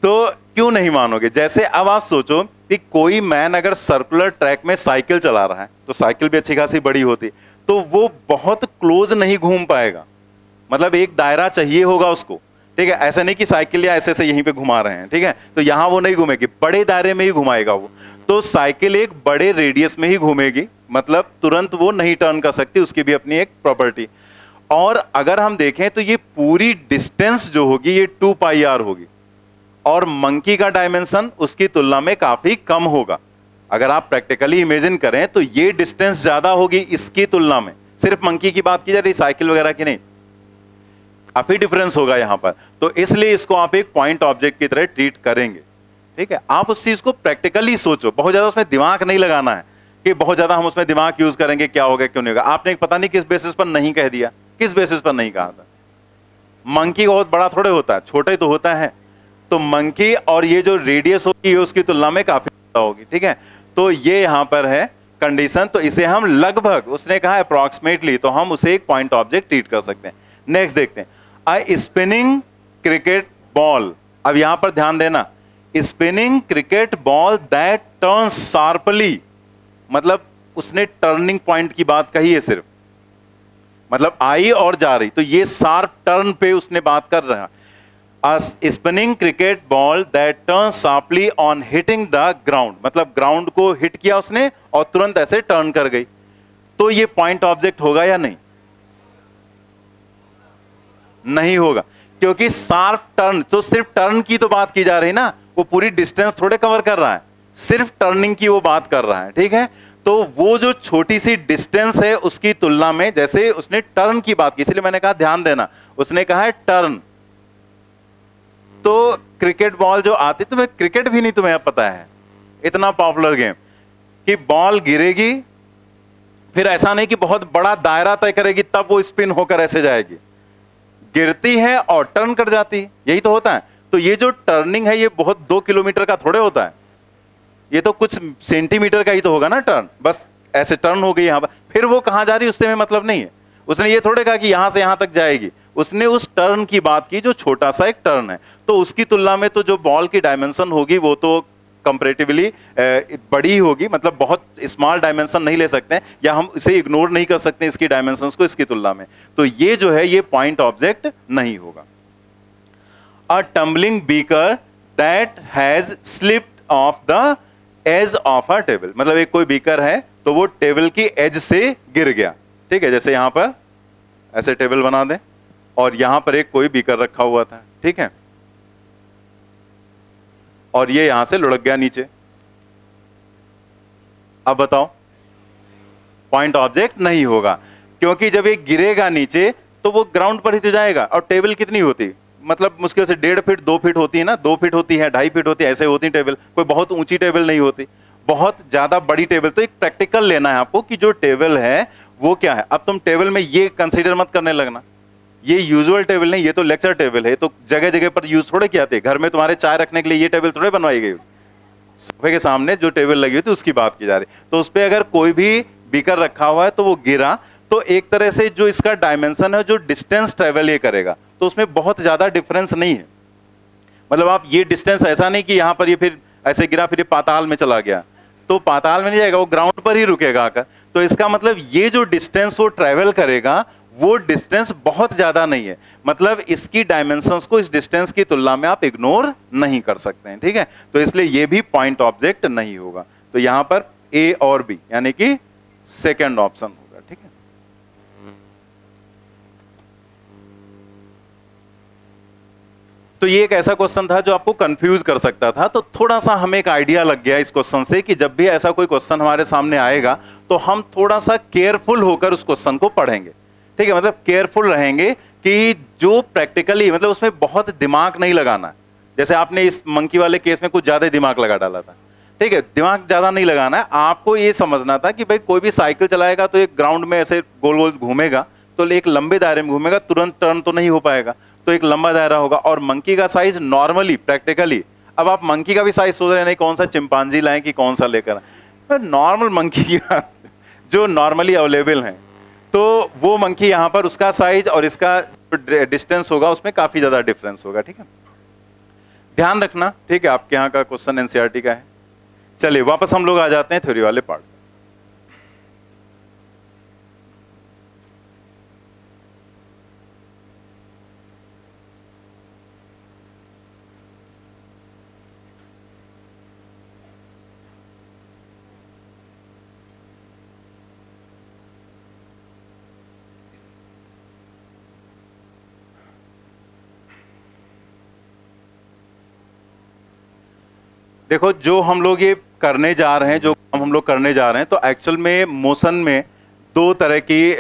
तो क्यों नहीं मानोगे? जैसे अब आप सोचो कि कोई मैन अगर सर्कुलर ट्रैक में साइकिल चला रहा है, तो साइकिल भी अच्छी खासी बड़ी होती, तो वो बहुत क्लोज नहीं घूम पाएगा, मतलब एक दायरा चाहिए होगा उसको, ठीक है। ऐसा नहीं कि साइकिल या ऐसे से यहीं पे घुमा रहे हैं, ठीक है, तो यहां वो नहीं घूमेगी, बड़े दायरे में ही घुमाएगा वो। तो साइकिल एक बड़े रेडियस में ही घूमेगी, मतलब तुरंत वो नहीं टर्न कर सकती, उसकी भी अपनी एक प्रॉपर्टी। और अगर हम देखें तो ये पूरी डिस्टेंस जो होगी ये 2 पाई आर होगी, और मंकी का डायमेंशन उसकी तुलना में काफी कम होगा। अगर आप प्रैक्टिकली इमेजिन करें तो ये डिस्टेंस ज्यादा होगी इसकी तुलना में। सिर्फ मंकी की बात की जा रही, साइकिल वगैरह की नहीं, काफी डिफरेंस होगा यहां पर। तो इसलिए इसको आप एक पॉइंट ऑब्जेक्ट की तरह ट्रीट करेंगे। ठीक है, आप उस चीज को प्रैक्टिकली सोचो, बहुत ज्यादा उसमें दिमाग नहीं लगाना है कि बहुत ज्यादा हम उसमें दिमाग यूज करेंगे क्या होगा क्यों नहीं होगा। आपने पता नहीं किस बेसिस पर नहीं कह दिया, किस बेसिस पर नहीं कहा था। मंकी बहुत बड़ा थोड़े होता है, छोटे तो होता है। तो मंकी और ये जो रेडियस होगी ये उसकी तुलना में काफी ज्यादा होगी। ठीक है, तो ये यहां पर है कंडीशन। तो इसे हम लगभग, उसने कहा अप्रोक्सीमेटली, तो हम उसे एक पॉइंट ऑब्जेक्ट ट्रीट कर सकते हैं। नेक्स्ट देखते हैं, अ स्पिनिंग क्रिकेट बॉल। अब यहां पर ध्यान देना, spinning cricket ball that turn sharply, मतलब उसने टर्निंग पॉइंट की बात कही है सिर्फ, मतलब आई और जा रही, तो ये शार्प टर्न पे उसने बात कर रहा है। A spinning cricket ball that turns sharply on hitting the ground, मतलब ग्राउंड को हिट किया उसने और तुरंत ऐसे टर्न कर गई। तो ये पॉइंट ऑब्जेक्ट होगा या नहीं? नहीं होगा, क्योंकि शार्प टर्न, तो सिर्फ टर्न की तो बात की जा रही ना, वो पूरी डिस्टेंस थोड़े कवर कर रहा है, सिर्फ टर्निंग की वो बात कर रहा है। ठीक है, तो वो जो छोटी सी डिस्टेंस है उसकी तुलना में, जैसे उसने टर्न की बात की, इसलिए मैंने कहा ध्यान देना, उसने कहा है टर्न। तो क्रिकेट बॉल जो आती, तुम्हें क्रिकेट भी नहीं तुम्हें पता है, इतना पॉपुलर गेम, कि बॉल गिरेगी, फिर ऐसा नहीं कि बहुत बड़ा दायरा तय करेगी तब वो स्पिन होकर ऐसे जाएगी, गिरती है और टर्न कर जाती है, यही तो होता है। तो ये जो टर्निंग है ये बहुत 2 किलोमीटर का थोड़े होता है, ये तो कुछ सेंटीमीटर का ही तो होगा ना टर्न, बस ऐसे टर्न हो गई यहां पर, फिर वो कहां जा रही उससे में मतलब नहीं है। उसने ये थोड़े कहा कि यहां से यहां तक जाएगी, उसने उस टर्न की बात की जो छोटा सा एक टर्न है। तो उसकी तुलना में तो जो बॉल की डायमेंशन होगी वो तो कंपैरेटिवली बड़ी होगी, मतलब बहुत स्मॉल डायमेंशन नहीं ले सकते हैं, या हम इसे इग्नोर नहीं कर सकते इसकी डायमेंशंस को इसकी तुलना में। तो ये जो है ये पॉइंट ऑब्जेक्ट नहीं होगा। A tumbling beaker that has slipped off the edge of a table, मतलब एक कोई बीकर है तो वो टेबल की एज से गिर गया। ठीक है, जैसे यहां पर ऐसे टेबल बना दें और यहां पर एक कोई बीकर रखा हुआ था, ठीक है, और ये यहां से लुढ़क गया नीचे। अब बताओ, पॉइंट ऑब्जेक्ट नहीं होगा, क्योंकि जब ये गिरेगा नीचे तो वो ग्राउंड पर ही तो जाएगा। और टेबल कितनी होती, मतलब मुश्किल से 1.5 फीट 2 फीट होती है ना, 2 फीट होती है, 2.5 फीट होती है, ऐसे होती टेबल, कोई बहुत ऊंची टेबल नहीं होती, बहुत ज्यादा बड़ी टेबल। तो एक प्रैक्टिकल लेना है आपको कि जो टेबल है वो क्या है। अब तुम टेबल में ये कंसीडर मत करने लगना, ये यूजुअल टेबल नहीं, ये तो लेक्चर टेबल है, तो जगह जगह पर यूज थोड़े किया थे, घर में तुम्हारे चाय रखने के लिए ये टेबल थोड़े बनवाई गई, सोफे के सामने जो टेबल लगी हुई थी उसकी बात की जा रही। तो उस पर अगर कोई भी बीकर रखा हुआ है तो वो गिरा, तो एक तरह से जो इसका डायमेंशन है, जो डिस्टेंस ट्रेवल ये करेगा, तो उसमें बहुत ज्यादा डिफरेंस नहीं है। मतलब आप ये डिस्टेंस ऐसा नहीं कि यहां पर ये फिर ऐसे गिरा फिर ये पाताल में चला गया, तो पाताल में नहीं जाएगा, वो ग्राउंड पर ही रुकेगा आकर। तो इसका मतलब ये जो डिस्टेंस वो ट्रेवल करेगा वो डिस्टेंस बहुत ज्यादा नहीं है, मतलब इसकी डायमेंशंस को इस डिस्टेंस की तुलना में आप इग्नोर नहीं कर सकते हैं। ठीक है, तो इसलिए ये भी पॉइंट ऑब्जेक्ट नहीं होगा। तो यहां पर ए और बी यानी कि सेकंड ऑप्शन होगा। ठीक है, तो ये एक ऐसा क्वेश्चन था जो आपको कंफ्यूज कर सकता था। तो थोड़ा सा हमें एक आइडिया लग गया इस क्वेश्चन से कि जब भी ऐसा कोई क्वेश्चन हमारे सामने आएगा तो हम थोड़ा सा केयरफुल होकर उस क्वेश्चन को पढ़ेंगे। ठीक है, मतलब केयरफुल रहेंगे कि जो प्रैक्टिकली, मतलब उसमें बहुत दिमाग नहीं लगाना। जैसे आपने इस मंकी वाले केस में कुछ ज्यादा दिमाग लगा डाला था। ठीक है, दिमाग ज्यादा नहीं लगाना है, आपको ये समझना था कि भाई कोई भी साइकिल चलाएगा तो एक ग्राउंड में ऐसे गोल गोल घूमेगा, तो एक लंबे दायरे में घूमेगा, तुरंत टर्न तो नहीं हो पाएगा, तो एक लंबा दायरा होगा। और मंकी का साइज नॉर्मली प्रैक्टिकली, अब आप मंकी का भी साइज सोच रहे हैं नहीं कौन सा चिंपांजी लाएं कि कौन सा लेकर, नॉर्मल मंकी की जो नॉर्मली अवेलेबल हैं, तो वो मंकी यहां पर उसका साइज और इसका डिस्टेंस होगा उसमें काफी ज्यादा डिफरेंस होगा। ठीक है, ध्यान रखना। ठीक है, आपके यहाँ का क्वेश्चन एनसीईआरटी का है। चलिए वापस हम लोग आ जाते हैं थ्योरी वाले पार्ट। देखो, जो हम लोग ये करने जा रहे हैं, जो काम हम लोग करने जा रहे हैं, तो एक्चुअल में मोशन में दो तरह की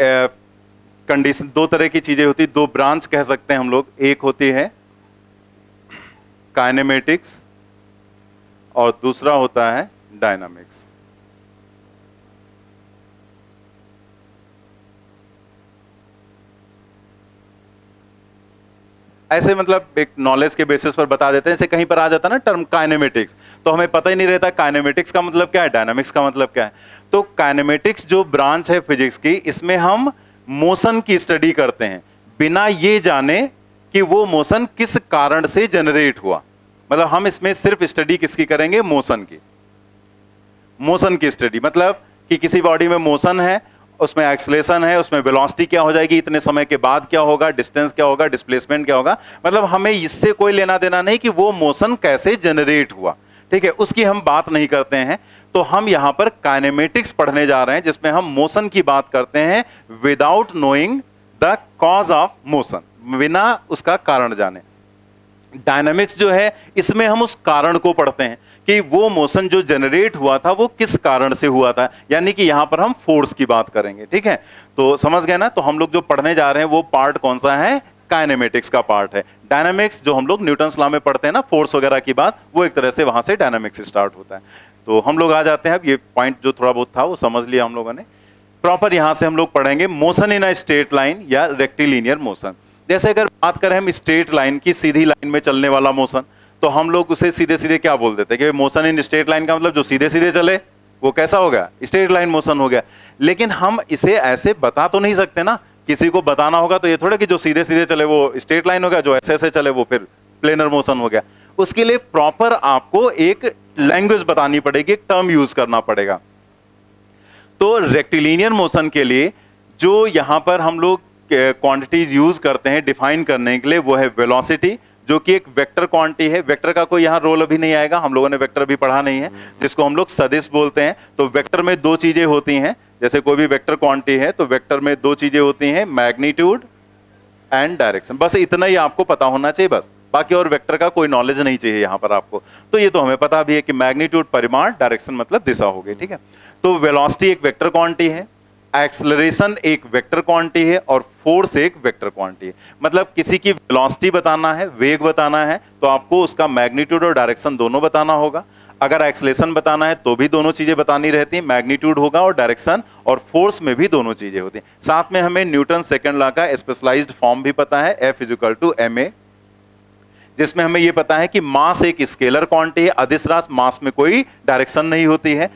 कंडीशन, दो तरह की चीजें होती, दो ब्रांच कह सकते हैं हम लोग। एक होती है काइनेमेटिक्स और दूसरा होता है डायनामिक्स। ऐसे मतलब एक नॉलेज के बेसिस पर बता देते हैं। जैसे कहीं पर आ जाता है ना टर्म काइनेमेटिक्स, तो हमें पता ही नहीं रहता काइनेमेटिक्स का मतलब क्या है, डायनामिक्स का मतलब क्या है। तो काइनेमेटिक्स जो ब्रांच है फिजिक्स की, इसमें हम मोशन की स्टडी करते हैं बिना ये जाने कि वो मोशन किस कारण से जनरेट हुआ। मतलब हम इसमें सिर्फ स्टडी किसकी करेंगे, मोशन की। मोशन की स्टडी मतलब कि किसी बॉडी में मोशन है, उसमें एक्सलेशन है, उसमें वेलोसिटी क्या हो जाएगी, इतने समय के बाद क्या होगा, डिस्टेंस क्या होगा, डिस्प्लेसमेंट क्या होगा। मतलब हमें इससे कोई लेना देना नहीं कि वो मोशन कैसे जनरेट हुआ, ठीक है, उसकी हम बात नहीं करते हैं। तो हम यहां पर काइनेमेटिक्स पढ़ने जा रहे हैं, जिसमें हम मोशन की बात करते हैं without knowing the cause of motion, बिना उसका कारण जाने। डायनामिक्स जो है, इसमें हम उस कारण को पढ़ते हैं कि वो मोशन जो जनरेट हुआ था वो किस कारण से हुआ था, यानी कि यहां पर हम फोर्स की बात करेंगे, ठीक है। तो समझ गए ना। तो हम लोग जो पढ़ने जा रहे हैं वो पार्ट कौन सा है, काइनेमेटिक्स का पार्ट है। डायनामिक्स जो हम लोग न्यूटन्स लॉ में पढ़ते हैं ना, फोर्स वगैरह की बात, वो एक तरह से वहां से डायनामिक्स स्टार्ट होता है। तो हम लोग आ जाते हैं, अब ये पॉइंट जो थोड़ा बहुत था वो समझ लिया हम लोगों ने। प्रॉपर यहां से हम लोग पढ़ेंगे motion in a straight line या रेक्टिलिनियर मोशन। जैसे अगर बात करें हम स्ट्रेट लाइन की, सीधी लाइन में चलने वाला मोशन, तो हम लोग उसे सीधे सीधे क्या बोल देते हैं कि मोशन इन स्ट्रेट लाइन का मतलब जो सीधे सीधे चले वो कैसा हो गया, स्ट्रेट लाइन मोशन हो गया। लेकिन हम इसे ऐसे बता तो नहीं सकते ना, किसी को बताना होगा तो ये थोड़ा कि जो सीधे सीधे चले वो स्ट्रेट लाइन हो गया, जो ऐसे ऐसे चले वो फिर प्लेनर मोशन हो गया। उसके लिए प्रॉपर आपको एक लैंग्वेज बतानी पड़ेगी, एक टर्म यूज करना पड़ेगा। तो रेक्टिलिनियर मोशन के लिए जो यहां पर हम लोग क्वांटिटीज यूज करते हैं डिफाइन करने के लिए, वो है वेलोसिटी, जो कि एक वेक्टर क्वांटिटी है। वेक्टर का कोई यहां रोल अभी नहीं आएगा, हम लोगों ने वेक्टर भी पढ़ा नहीं है, जिसको हम लोग सदिश बोलते हैं। तो वेक्टर में दो चीजें होती हैं, जैसे कोई भी वेक्टर क्वांटिटी है तो वेक्टर में दो चीजें होती हैं, मैग्नीट्यूड एंड डायरेक्शन। बस इतना ही आपको पता होना चाहिए, बस बाकी और वेक्टर का कोई नॉलेज नहीं चाहिए यहां पर आपको। तो ये तो हमें पता भी है कि मैग्नीट्यूड परिमाण, डायरेक्शन मतलब दिशा हो गई, ठीक है। तो वेलोसिटी एक वेक्टर क्वांटिटी है, एक्सेलरेशन एक वेक्टर क्वांटिटी है और फोर्स एक वेक्टर क्वांटिटी है। मतलब किसी की वेलोसिटी बताना है, वेग बताना है, तो आपको उसका मैग्नीट्यूड और डायरेक्शन दोनों बताना होगा। अगर एक्सेलरेशन बताना है तो भी दोनों चीजें बतानी रहती हैं, मैग्नीट्यूड होगा और डायरेक्शन, और फोर्स में भी दोनों चीजें होती हैं। साथ में हमें न्यूटन सेकंड लॉ का स्पेशलाइज्ड फॉर्म भी पता है, F=ma, जिसमें हमें यह पता है कि मास एक स्केलर क्वांटिटी है, अदिश राशि, मास में कोई डायरेक्शन नहीं होती है।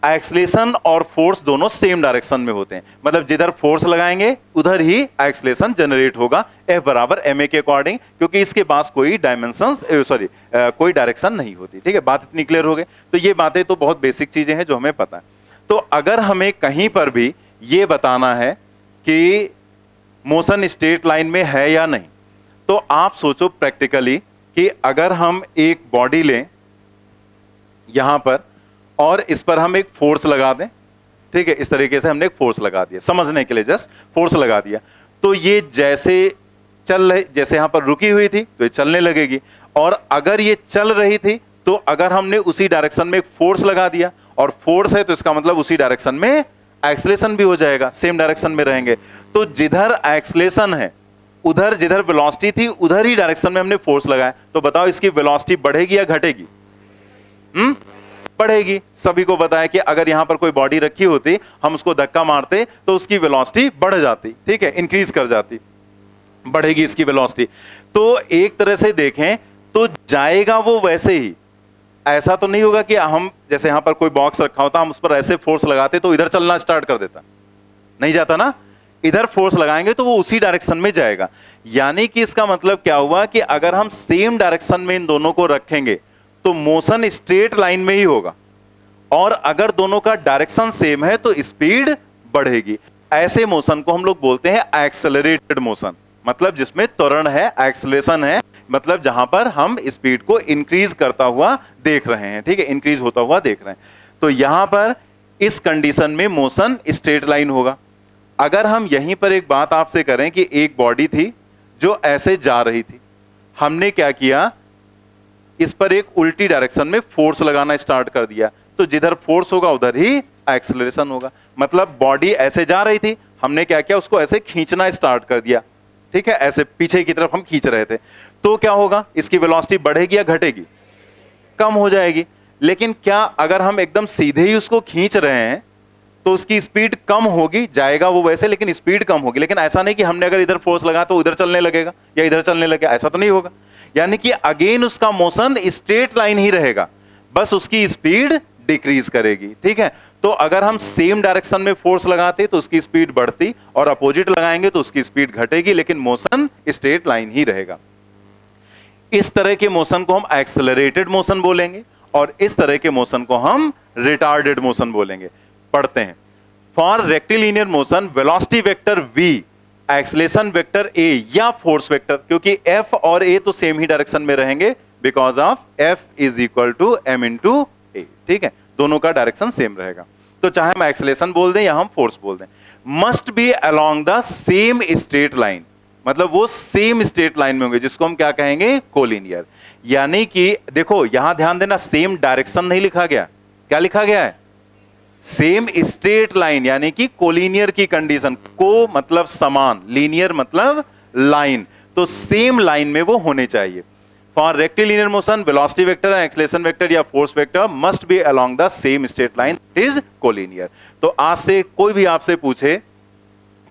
एक्सलेशन और फोर्स दोनों सेम डायरेक्शन में होते हैं, मतलब जिधर फोर्स लगाएंगे उधर ही एक्सलेशन जनरेट होगा, F=ma के अकॉर्डिंग, क्योंकि इसके पास कोई डायमेंशन कोई डायरेक्शन नहीं होती, ठीक है। बात इतनी क्लियर हो गई। तो ये बातें तो बहुत बेसिक चीजें हैं जो हमें पता है। तो अगर हमें कहीं पर भी ये बताना है कि मोशन स्ट्रेट लाइन में है या नहीं, तो आप सोचो प्रैक्टिकली कि अगर हम एक बॉडी लें यहां पर और इस पर हम एक फोर्स लगा दें, ठीक है, इस तरीके से हमने एक फोर्स लगा दिया, समझने के लिए जस्ट फोर्स लगा दिया, तो ये जैसे चल रही, जैसे यहां पर रुकी हुई थी तो ये चलने लगेगी, और अगर ये चल रही थी तो अगर हमने उसी डायरेक्शन में एक फोर्स लगा दिया, और फोर्स है तो इसका मतलब उसी डायरेक्शन में एक्सेलरेशन भी हो जाएगा, सेम डायरेक्शन में रहेंगे। तो जिधर एक्सेलरेशन है उधर, जिधर वेलोसिटी थी उधर ही डायरेक्शन में हमने फोर्स लगाया, तो बताओ इसकी वेलोसिटी बढ़ेगी या घटेगी? बढ़ेगी। सभी को पता है कि अगर यहां पर कोई बॉडी रखी होती, हम उसको धक्का मारते तो उसकी वेलोसिटी बढ़ जाती, ठीक है, इंक्रीज कर जाती, बढ़ेगी इसकी वेलोसिटी। तो एक तरह से देखें तो जाएगा वो वैसे ही, ऐसा तो नहीं होगा कि हम जैसे यहां पर कोई बॉक्स रखा होता, हम उस पर ऐसे फोर्स लगाते तो इधर चलना स्टार्ट कर देता, नहीं जाता ना। इधर फोर्स लगाएंगे तो वो उसी डायरेक्शन में जाएगा। यानी कि इसका मतलब क्या हुआ कि अगर हम सेम डायरेक्शन में इन दोनों को रखेंगे तो मोशन स्ट्रेट लाइन में ही होगा, और अगर दोनों का डायरेक्शन सेम है तो स्पीड बढ़ेगी। ऐसे मोशन को हम लोग बोलते हैं एक्सेलरेटेड मोशन, मतलब जिसमें त्वरण है, एक्सेलरेशन है, मतलब जहां पर हम स्पीड को इंक्रीज करता हुआ देख रहे हैं, ठीक है, इंक्रीज होता हुआ देख रहे हैं। तो यहां पर इस कंडीशन में मोशन स्ट्रेट लाइन होगा। अगर हम यहीं पर एक बात आपसे करें कि एक बॉडी थी जो ऐसे जा रही थी, हमने क्या किया, इस पर एक उल्टी डायरेक्शन में फोर्स लगाना स्टार्ट कर दिया, तो जिधर फोर्स होगा उधर ही एक्सेलरेशन होगा। मतलब बॉडी ऐसे जा रही थी, हमने क्या किया, उसको ऐसे खींचना स्टार्ट कर दिया, ठीक है, ऐसे पीछे की तरफ हम खींच रहे थे, तो क्या होगा, इसकी वेलोसिटी बढ़ेगी या घटेगी, कम हो जाएगी। लेकिन क्या अगर हम एकदम सीधे ही उसको खींच रहे हैं तो उसकी स्पीड कम होगी, जाएगा वो वैसे लेकिन स्पीड कम होगी। लेकिन ऐसा नहीं कि हमने अगर इधर फोर्स लगा तो उधर चलने लगेगा या इधर चलने लगेगा, ऐसा तो नहीं होगा। यानी कि अगेन उसका मोशन स्ट्रेट लाइन ही रहेगा, बस उसकी स्पीड डिक्रीज करेगी, ठीक है। तो अगर हम सेम डायरेक्शन में फोर्स लगाते तो उसकी स्पीड बढ़ती, और अपोजिट लगाएंगे तो उसकी स्पीड घटेगी, लेकिन मोशन स्ट्रेट लाइन ही रहेगा। इस तरह के मोशन को हम एक्सेलरेटेड मोशन बोलेंगे, और इस तरह के मोशन को हम रिटार्डेड मोशन बोलेंगे। पढ़ते हैं। For rectilinear motion velocity vector v, acceleration vector a या फोर्स वेक्टर, क्योंकि f और a तो सेम ही डायरेक्शन में रहेंगे, because of f is equal to m into a, ठीक है, दोनों का डायरेक्शन सेम रहेगा। तो चाहे हम एक्सेलेरेशन बोल दें या हम फोर्स बोल दें, must be along the same straight line, मतलब वो सेम स्ट्रेट लाइन में होंगे, जिसको हम क्या कहेंगे, कोलिनियर। यानी कि देखो यहां ध्यान देना, सेम डायरेक्शन नहीं लिखा गया, क्या लिखा गया है, सेम स्ट्रेट लाइन, यानी कि कोलिनियर की कंडीशन, को मतलब समान, लीनियर मतलब लाइन, तो सेम लाइन में वो होने चाहिए। For rectilinear motion velocity vector, acceleration vector या force vector must be along the same straight line, is collinear. तो आज से कोई भी आपसे पूछे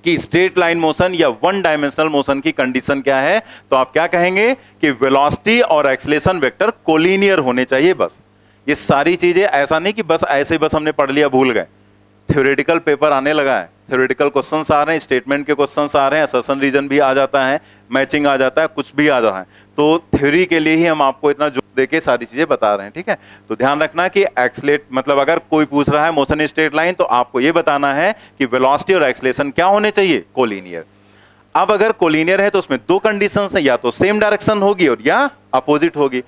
कि स्ट्रेट लाइन मोशन या वन डायमेंशनल मोशन की कंडीशन क्या है, तो आप क्या कहेंगे कि वेलोसिटी और एक्सेलरेशन वेक्टर कोलिनियर होने चाहिए। बस ये सारी चीजें, ऐसा नहीं कि बस ऐसे बस हमने पढ़ लिया भूल गए, थ्योरेटिकल पेपर आने लगा है, थ्योरेटिकल क्वेश्चंस आ रहे हैं, स्टेटमेंट के क्वेश्चंस आ रहे हैं, असर्शन रीजन भी आ जाता है, मैचिंग आ जाता है, कुछ भी आ रहा है। तो थ्योरी के लिए ही हम आपको इतना जोर देके सारी चीजें बता रहे हैं, ठीक है। तो ध्यान रखना कि एक्सलेट मतलब अगर कोई पूछ रहा है मोशन स्ट्रेट लाइन, तो आपको ये बताना है कि वेलोसिटी और एक्सेलरेशन क्या होने चाहिए, कोलिनियर। अब अगर कोलिनियर है तो उसमें दो कंडीशंस हैं, या तो सेम डायरेक्शन होगी और या अपोजिट होगी।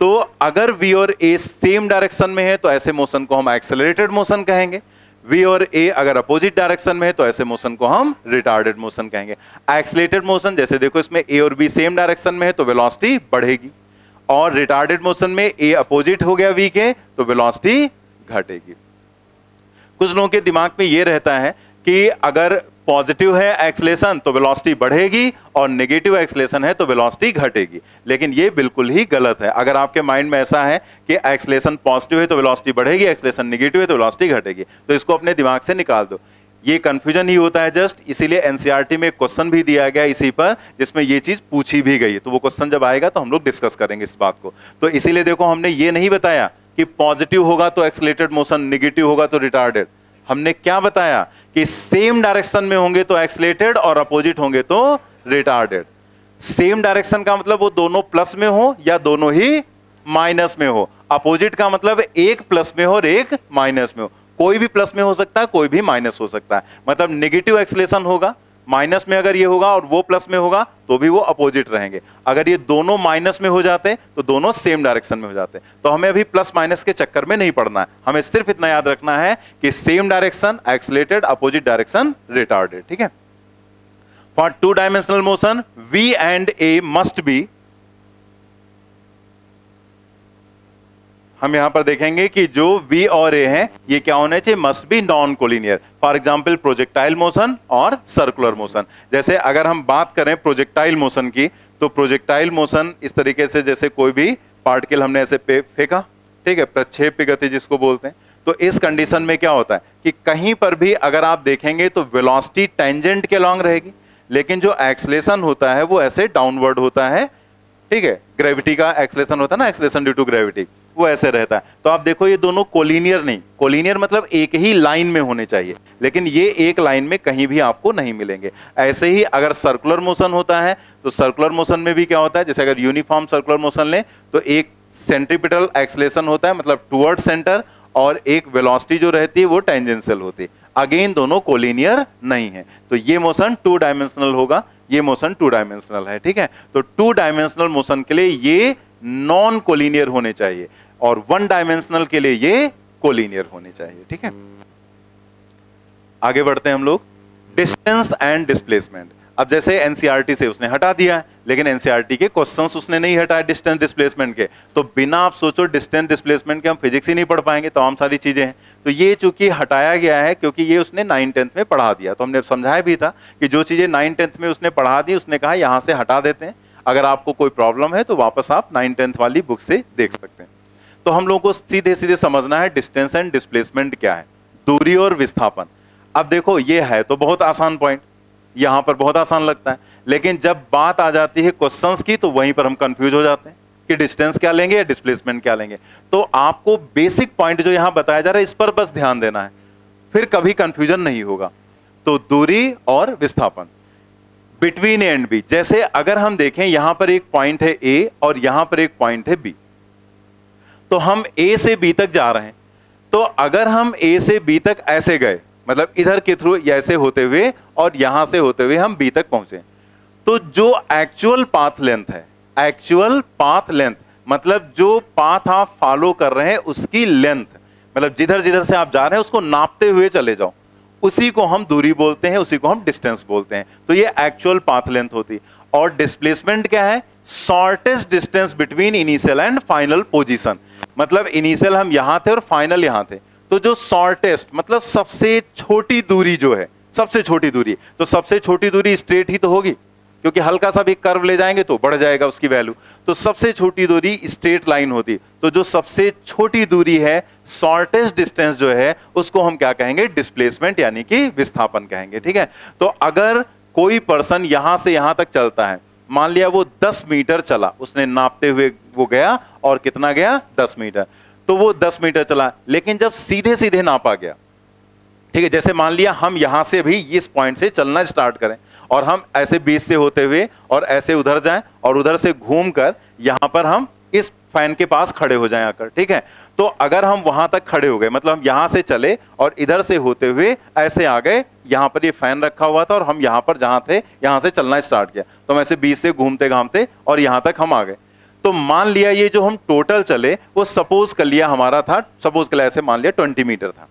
तो अगर v और a सेम डायरेक्शन में है तो ऐसे मोशन को हम एक्सेलरेटेड मोशन कहेंगे, v और a अगर अपोजिट डायरेक्शन में है तो ऐसे मोशन को हम रिटार्डेड मोशन कहेंगे। एक्सेलरेटेड मोशन, जैसे देखो इसमें a और b सेम डायरेक्शन में है तो वेलोसिटी बढ़ेगी, और रिटार्डेड मोशन में a अपोजिट हो गया v के तो वेलोसिटी घटेगी। कुछ लोगों के दिमाग में यह रहता है कि अगर पॉजिटिव है एक्सेलरेशन तो वेलोसिटी बढ़ेगी, और नेगेटिव एक्सेलरेशन है तो वेलोसिटी घटेगी, लेकिन ये बिल्कुल ही गलत है। अगर आपके माइंड में ऐसा है कि एक्सेलरेशन पॉजिटिव है तो वेलोसिटी बढ़ेगी, एक्सेलरेशन नेगेटिव है तो वेलोसिटी घटेगी, तो इसको अपने दिमाग से निकाल दो। ये कंफ्यूजन ही होता है जस्ट, इसीलिए एनसीईआरटी में क्वेश्चन भी दिया गया इसी पर, जिसमें ये चीज पूछी भी गई है। तो वो क्वेश्चन जब आएगा तो हम लोग डिस्कस करेंगे इस बात को। तो इसीलिए देखो हमने ये नहीं बताया कि पॉजिटिव होगा तो एक्सेलरेटेड मोशन, नेगेटिव होगा तो रिटार्डेड। हमने क्या बताया कि सेम डायरेक्शन में होंगे तो एक्सेलरेटेड और अपोजिट होंगे तो रिटार्डेड। सेम डायरेक्शन का मतलब वो दोनों प्लस में हो या दोनों ही माइनस में हो। अपोजिट का मतलब एक प्लस में हो और एक माइनस में हो। कोई भी प्लस में हो सकता है, कोई भी माइनस हो सकता है। मतलब नेगेटिव एक्सेलरेशन होगा, माइनस में अगर ये होगा और वो प्लस में होगा तो भी वो अपोजिट रहेंगे। अगर ये दोनों माइनस में हो जाते तो दोनों सेम डायरेक्शन में हो जाते। तो हमें अभी प्लस माइनस के चक्कर में नहीं पड़ना है, हमें सिर्फ इतना याद रखना है कि same direction accelerated, opposite direction retarded, ठीक है। For two dimensional motion v and a must be, हम यहां पर देखेंगे कि जो v और a है ये क्या होने चाहिए, must be non collinear. For example projectile motion और सर्कुलर मोशन। जैसे अगर हम बात करें प्रोजेक्टाइल मोशन की, तो प्रोजेक्टाइल मोशन इस तरीके से, जैसे कोई भी पार्टिकल हमने ऐसे फेंका, ठीक है, प्रक्षेप्य गति जिसको बोलते हैं। तो इस कंडीशन में क्या होता है कि कहीं पर भी अगर आप देखेंगे तो वेलोसिटी टेंजेंट के लॉन्ग रहेगी, लेकिन जो एक्सेलरेशन होता है वो ऐसे डाउनवर्ड होता है, ठीक है। ग्रेविटी का एक्सेलरेशन होता है ना, एक्सेलरेशन ड्यू टू ग्रेविटी, वो ऐसे रहता है। तो आप देखो ये दोनों कोलिनियर नहीं, कोलिनियर मतलब एक ही लाइन में होने चाहिए, लेकिन ये एक लाइन में कहीं भी आपको नहीं मिलेंगे। ऐसे ही अगर सर्कुलर मोशन होता है तो सर्कुलर मोशन में भी क्या होता है, जैसे अगर यूनिफॉर्म सर्कुलर मोशन लें तो एक सेंट्रीपिटल एक्सेलरेशन होता है, मतलब टुवर्ड सेंटर, और एक वेलोसिटी जो रहती है वो टेंजेंशियल होती है। अगेन दोनों कोलिनियर नहीं है, तो ये मोशन टू डायमेंशनल होगा, ये मोशन टू डायमेंशनल है, ठीक है। तो टू डायमेंशनल मोशन के लिए ये नॉन कोलिनियर होने चाहिए, और वन डायमेंशनल के लिए ये कोलिनियर होने चाहिए, ठीक है। आगे बढ़ते हैं हम लोग, डिस्टेंस एंड डिस्प्लेसमेंट। अब जैसे एनसीईआरटी से उसने हटा दिया है, लेकिन एनसीईआरटी के क्वेश्चंस उसने नहीं हटाए डिस्टेंस डिस्प्लेसमेंट के। तो बिना आप सोचो डिस्टेंस डिस्प्लेसमेंट के हम फिजिक्स ही नहीं पढ़ पाएंगे, तमाम सारी चीजें हैं। तो ये चूंकि हटाया गया है क्योंकि ये उसने 9th-10th में पढ़ा दिया, तो हमने समझाया भी था कि जो चीजें 9th-10th में उसने पढ़ा दी उसने कहा यहां से हटा देते हैं, अगर आपको कोई प्रॉब्लम है तो वापस आप 9th-10th वाली बुक से देख सकते हैं। तो हम लोगों को सीधे सीधे समझना है डिस्टेंस एंड डिस्प्लेसमेंट क्या है, दूरी और विस्थापन। अब देखो ये है तो बहुत आसान पॉइंट, यहां पर बहुत आसान लगता है, लेकिन जब बात आ जाती है क्वेश्चंस की तो वहीं पर हम कंफ्यूज हो जाते हैं कि डिस्टेंस क्या लेंगे या डिस्प्लेसमेंट क्या लेंगे। तो आपको बेसिक पॉइंट जो यहां बताया जा रहा है इस पर बस ध्यान देना है, फिर कभी कंफ्यूजन नहीं होगा। तो दूरी और विस्थापन बिटवीन ए एंड बी, जैसे अगर हम देखें यहां पर एक पॉइंट है ए और यहां पर एक पॉइंट है बी, तो हम ए से बी तक जा रहे हैं। तो अगर हम ए से बी तक ऐसे गए, मतलब इधर के थ्रू ऐसे होते हुए और यहां से होते हुए हम बी तक पहुंचे, तो जो एक्चुअल पाथ लेंथ है, एक्चुअल पाथ लेंथ मतलब जो पाथ आप फॉलो कर रहे हैं उसकी लेंथ, मतलब जिधर जिधर से आप जा रहे हैं उसको नापते हुए चले जाओ, उसी को हम दूरी बोलते हैं, उसी को हम डिस्टेंस बोलते हैं। तो ये एक्चुअल पाथ लेंथ होती। और डिस्प्लेसमेंट क्या है? Shortest distance between initial and final position, मतलब इनिशियल हम यहां थे और फाइनल यहां थे, तो जो शॉर्टेस्ट मतलब सबसे छोटी दूरी जो है, सबसे छोटी दूरी, तो सबसे छोटी दूरी स्ट्रेट ही तो होगी, क्योंकि हल्का सा भी कर्व ले जाएंगे तो बढ़ जाएगा उसकी वैल्यू। तो सबसे छोटी दूरी स्ट्रेट लाइन होती, तो जो सबसे छोटी दूरी है, शॉर्टेस्ट डिस्टेंस जो है, उसको हम क्या कहेंगे? डिस्प्लेसमेंट यानी कि विस्थापन कहेंगे। ठीक है, तो अगर कोई पर्सन यहां से यहां तक चलता है, मान लिया वो 10 मीटर चला, उसने नापते हुए वो गया और कितना गया? 10 मीटर। तो वो 10 मीटर चला, लेकिन जब सीधे सीधे नापा गया, ठीक है, जैसे मान लिया हम यहां से भी इस पॉइंट से चलना स्टार्ट करें और हम ऐसे बीच से होते हुए और ऐसे उधर जाएं और उधर से घूमकर यहां पर हम इस फैन के पास खड़े हो जाएं आकर, ठीक है। तो अगर हम वहां तक खड़े हो गए, मतलब हम यहां से चले और इधर से होते हुए ऐसे आ गए, यहां पर ये फैन रखा हुआ था और हम यहां पर जहां थे यहां से चलना स्टार्ट किया, तो हम ऐसे बीच से घूमते घामते और यहां तक हम आ गए। तो मान लिया ये जो हम टोटल चले वो सपोज कर लिया हमारा था, सपोज कर लिया ऐसे मान लिया 20 मीटर था,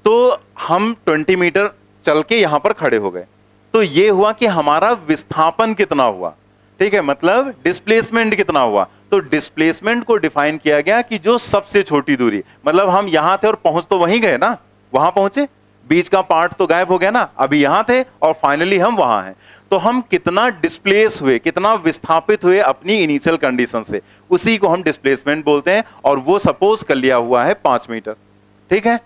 तो हम 20 मीटर चल के यहां पर खड़े हो गए। तो ये हुआ कि हमारा विस्थापन कितना हुआ, ठीक है, मतलब डिस्प्लेसमेंट कितना हुआ। तो डिस्प्लेसमेंट को डिफाइन किया गया कि जो सबसे छोटी दूरी, मतलब हम यहां थे और पहुंच तो वहीं गए ना, वहां पहुंचे, बीच का पार्ट तो गायब हो गया ना, अभी यहां थे और फाइनली हम वहां हैं। तो हम कितना डिस्प्लेस हुए, कितना विस्थापित हुए अपनी इनिशियल कंडीशन से, उसी को हम डिस्प्लेसमेंट बोलते हैं। और वो सपोज कर लिया हुआ है 5 मीटर, ठीक है,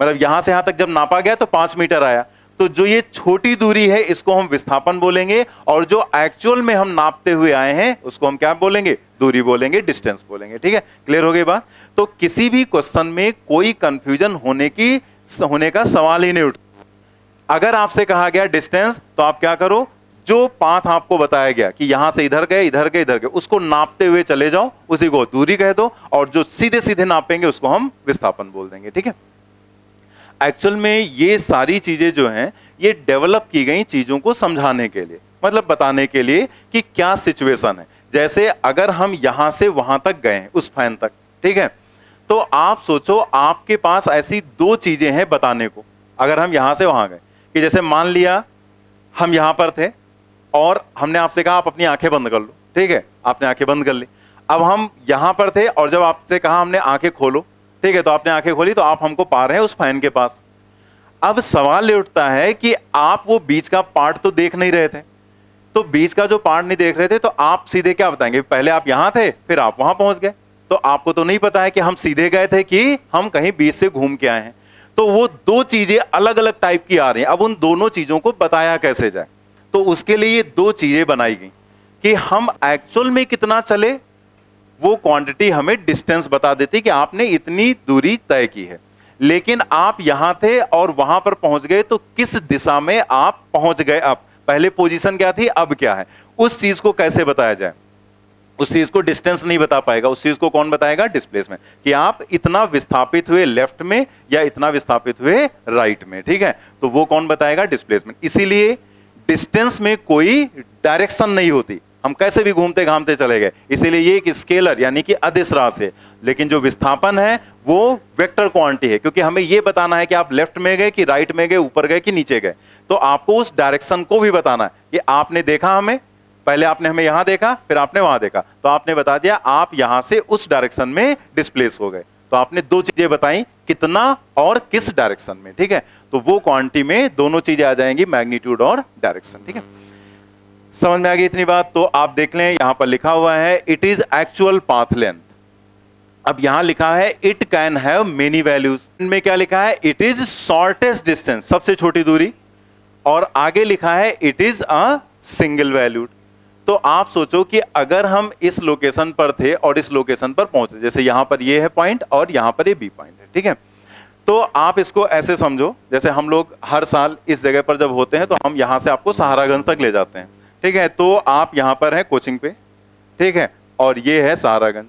मतलब यहां से यहां तक जब नापा गया तो 5 मीटर आया। तो जो ये छोटी दूरी है इसको हम विस्थापन बोलेंगे, और जो एक्चुअल में हम नापते हुए आए हैं उसको हम क्या बोलेंगे? दूरी बोलेंगे, डिस्टेंस बोलेंगे। ठीक है, क्लियर हो गई बात? तो किसी भी क्वेश्चन में कोई कंफ्यूजन होने का सवाल ही नहीं उठता। अगर आपसे कहा गया डिस्टेंस, तो आप क्या करो? जो पाथ आपको बताया गया कि यहां से इधर गए, इधर गए, इधर गए, उसको नापते हुए चले जाओ, उसी को दूरी कह दो, और जो सीधे सीधे नापेंगे उसको हम विस्थापन बोल देंगे। ठीक है, एक्चुअल में ये सारी चीजें जो हैं ये डेवलप की गई चीजों को समझाने के लिए, मतलब बताने के लिए कि क्या सिचुएशन है। जैसे अगर हम यहां से वहां तक गए उस फैन तक, ठीक है, तो आप सोचो आपके पास ऐसी 2 चीजें हैं बताने को। अगर हम यहां से वहां गए, कि जैसे मान लिया हम यहां पर थे और हमने आपसे कहा आप अपनी आंखें बंद कर लो, ठीक है, आपने आंखें बंद कर ली। अब हम यहां पर थे और जब आपसे कहा हमने आंखें खोलो, ठीक है, तो आपने आंखें खोली, तो आप हमको पा रहे हैं उस फैन के पास। अब सवाल ये उठता है कि आप वो बीच का पार्ट तो देख नहीं रहे थे, तो बीच का जो पार्ट नहीं देख रहे थे, तो आप सीधे क्या बताएंगे? पहले आप यहां थे फिर आप वहां पहुंच गए, तो आपको तो नहीं पता है कि हम सीधे गए थे कि हम कहीं बीच से घूम के आए हैं। तो वो 2 चीजें अलग अलग टाइप की आ रही हैं। अब उन दोनों चीजों को बताया कैसे जाए, तो उसके लिए ये 2 चीजें बनाई गई कि हम एक्चुअल में कितना चले, वो क्वांटिटी हमें डिस्टेंस बता देती कि आपने इतनी दूरी तय की है, लेकिन आप यहां थे और वहां पर पहुंच गए, तो किस दिशा में आप पहुंच गए, अब पहले पोजीशन क्या थी, अब क्या है, उस चीज को कैसे बताया जाए। उस चीज को डिस्टेंस नहीं बता पाएगा, उस चीज को कौन बताएगा? डिस्प्लेसमेंट, कि आप इतना विस्थापित हुए लेफ्ट में या इतना विस्थापित हुए राइट में। ठीक है, तो वो कौन बताएगा? डिस्प्लेसमेंट। इसीलिए डिस्टेंस में कोई डायरेक्शन नहीं होती, हम कैसे भी घूमते घामते चले गए, इसीलिए ये एक स्केलर यानी कि अदिश राशि है। लेकिन जो विस्थापन है वो वेक्टर क्वांटिटी है, क्योंकि हमें ये बताना है कि आप लेफ्ट में गए कि राइट में गए, ऊपर गए कि नीचे गए, तो आपको उस डायरेक्शन को भी बताना है कि आपने देखा हमें, पहले आपने हमें यहां देखा, फिर आपने वहां देखा, तो आपने बता दिया आप यहां से उस डायरेक्शन में डिस्प्लेस हो गए। तो आपने दो चीजें बताई, कितना और किस डायरेक्शन में, ठीक है। तो वो क्वांटिटी में दोनों चीजें आ जाएंगी, मैग्नीट्यूड और डायरेक्शन, ठीक है। समझ में आ गई इतनी बात? तो आप देख लें यहां पर लिखा हुआ है it is actual path length. अब यहां लिखा है it can have many values, इनमें क्या लिखा है? इट इज शॉर्टेस्ट डिस्टेंस, सबसे छोटी दूरी, और आगे लिखा है it is a single valued. तो आप सोचो कि अगर हम इस लोकेशन पर थे और इस लोकेशन पर पहुंचे, जैसे यहां पर ये है पॉइंट और यहां पर ये बी पॉइंट है, ठीक है। तो आप इसको ऐसे समझो, जैसे हम लोग हर साल इस जगह पर जब होते हैं तो हम यहां से आपको सहारागंज तक ले जाते हैं, ठीक है। तो आप यहां पर हैं कोचिंग पे, ठीक है, और ये है सहारागंज।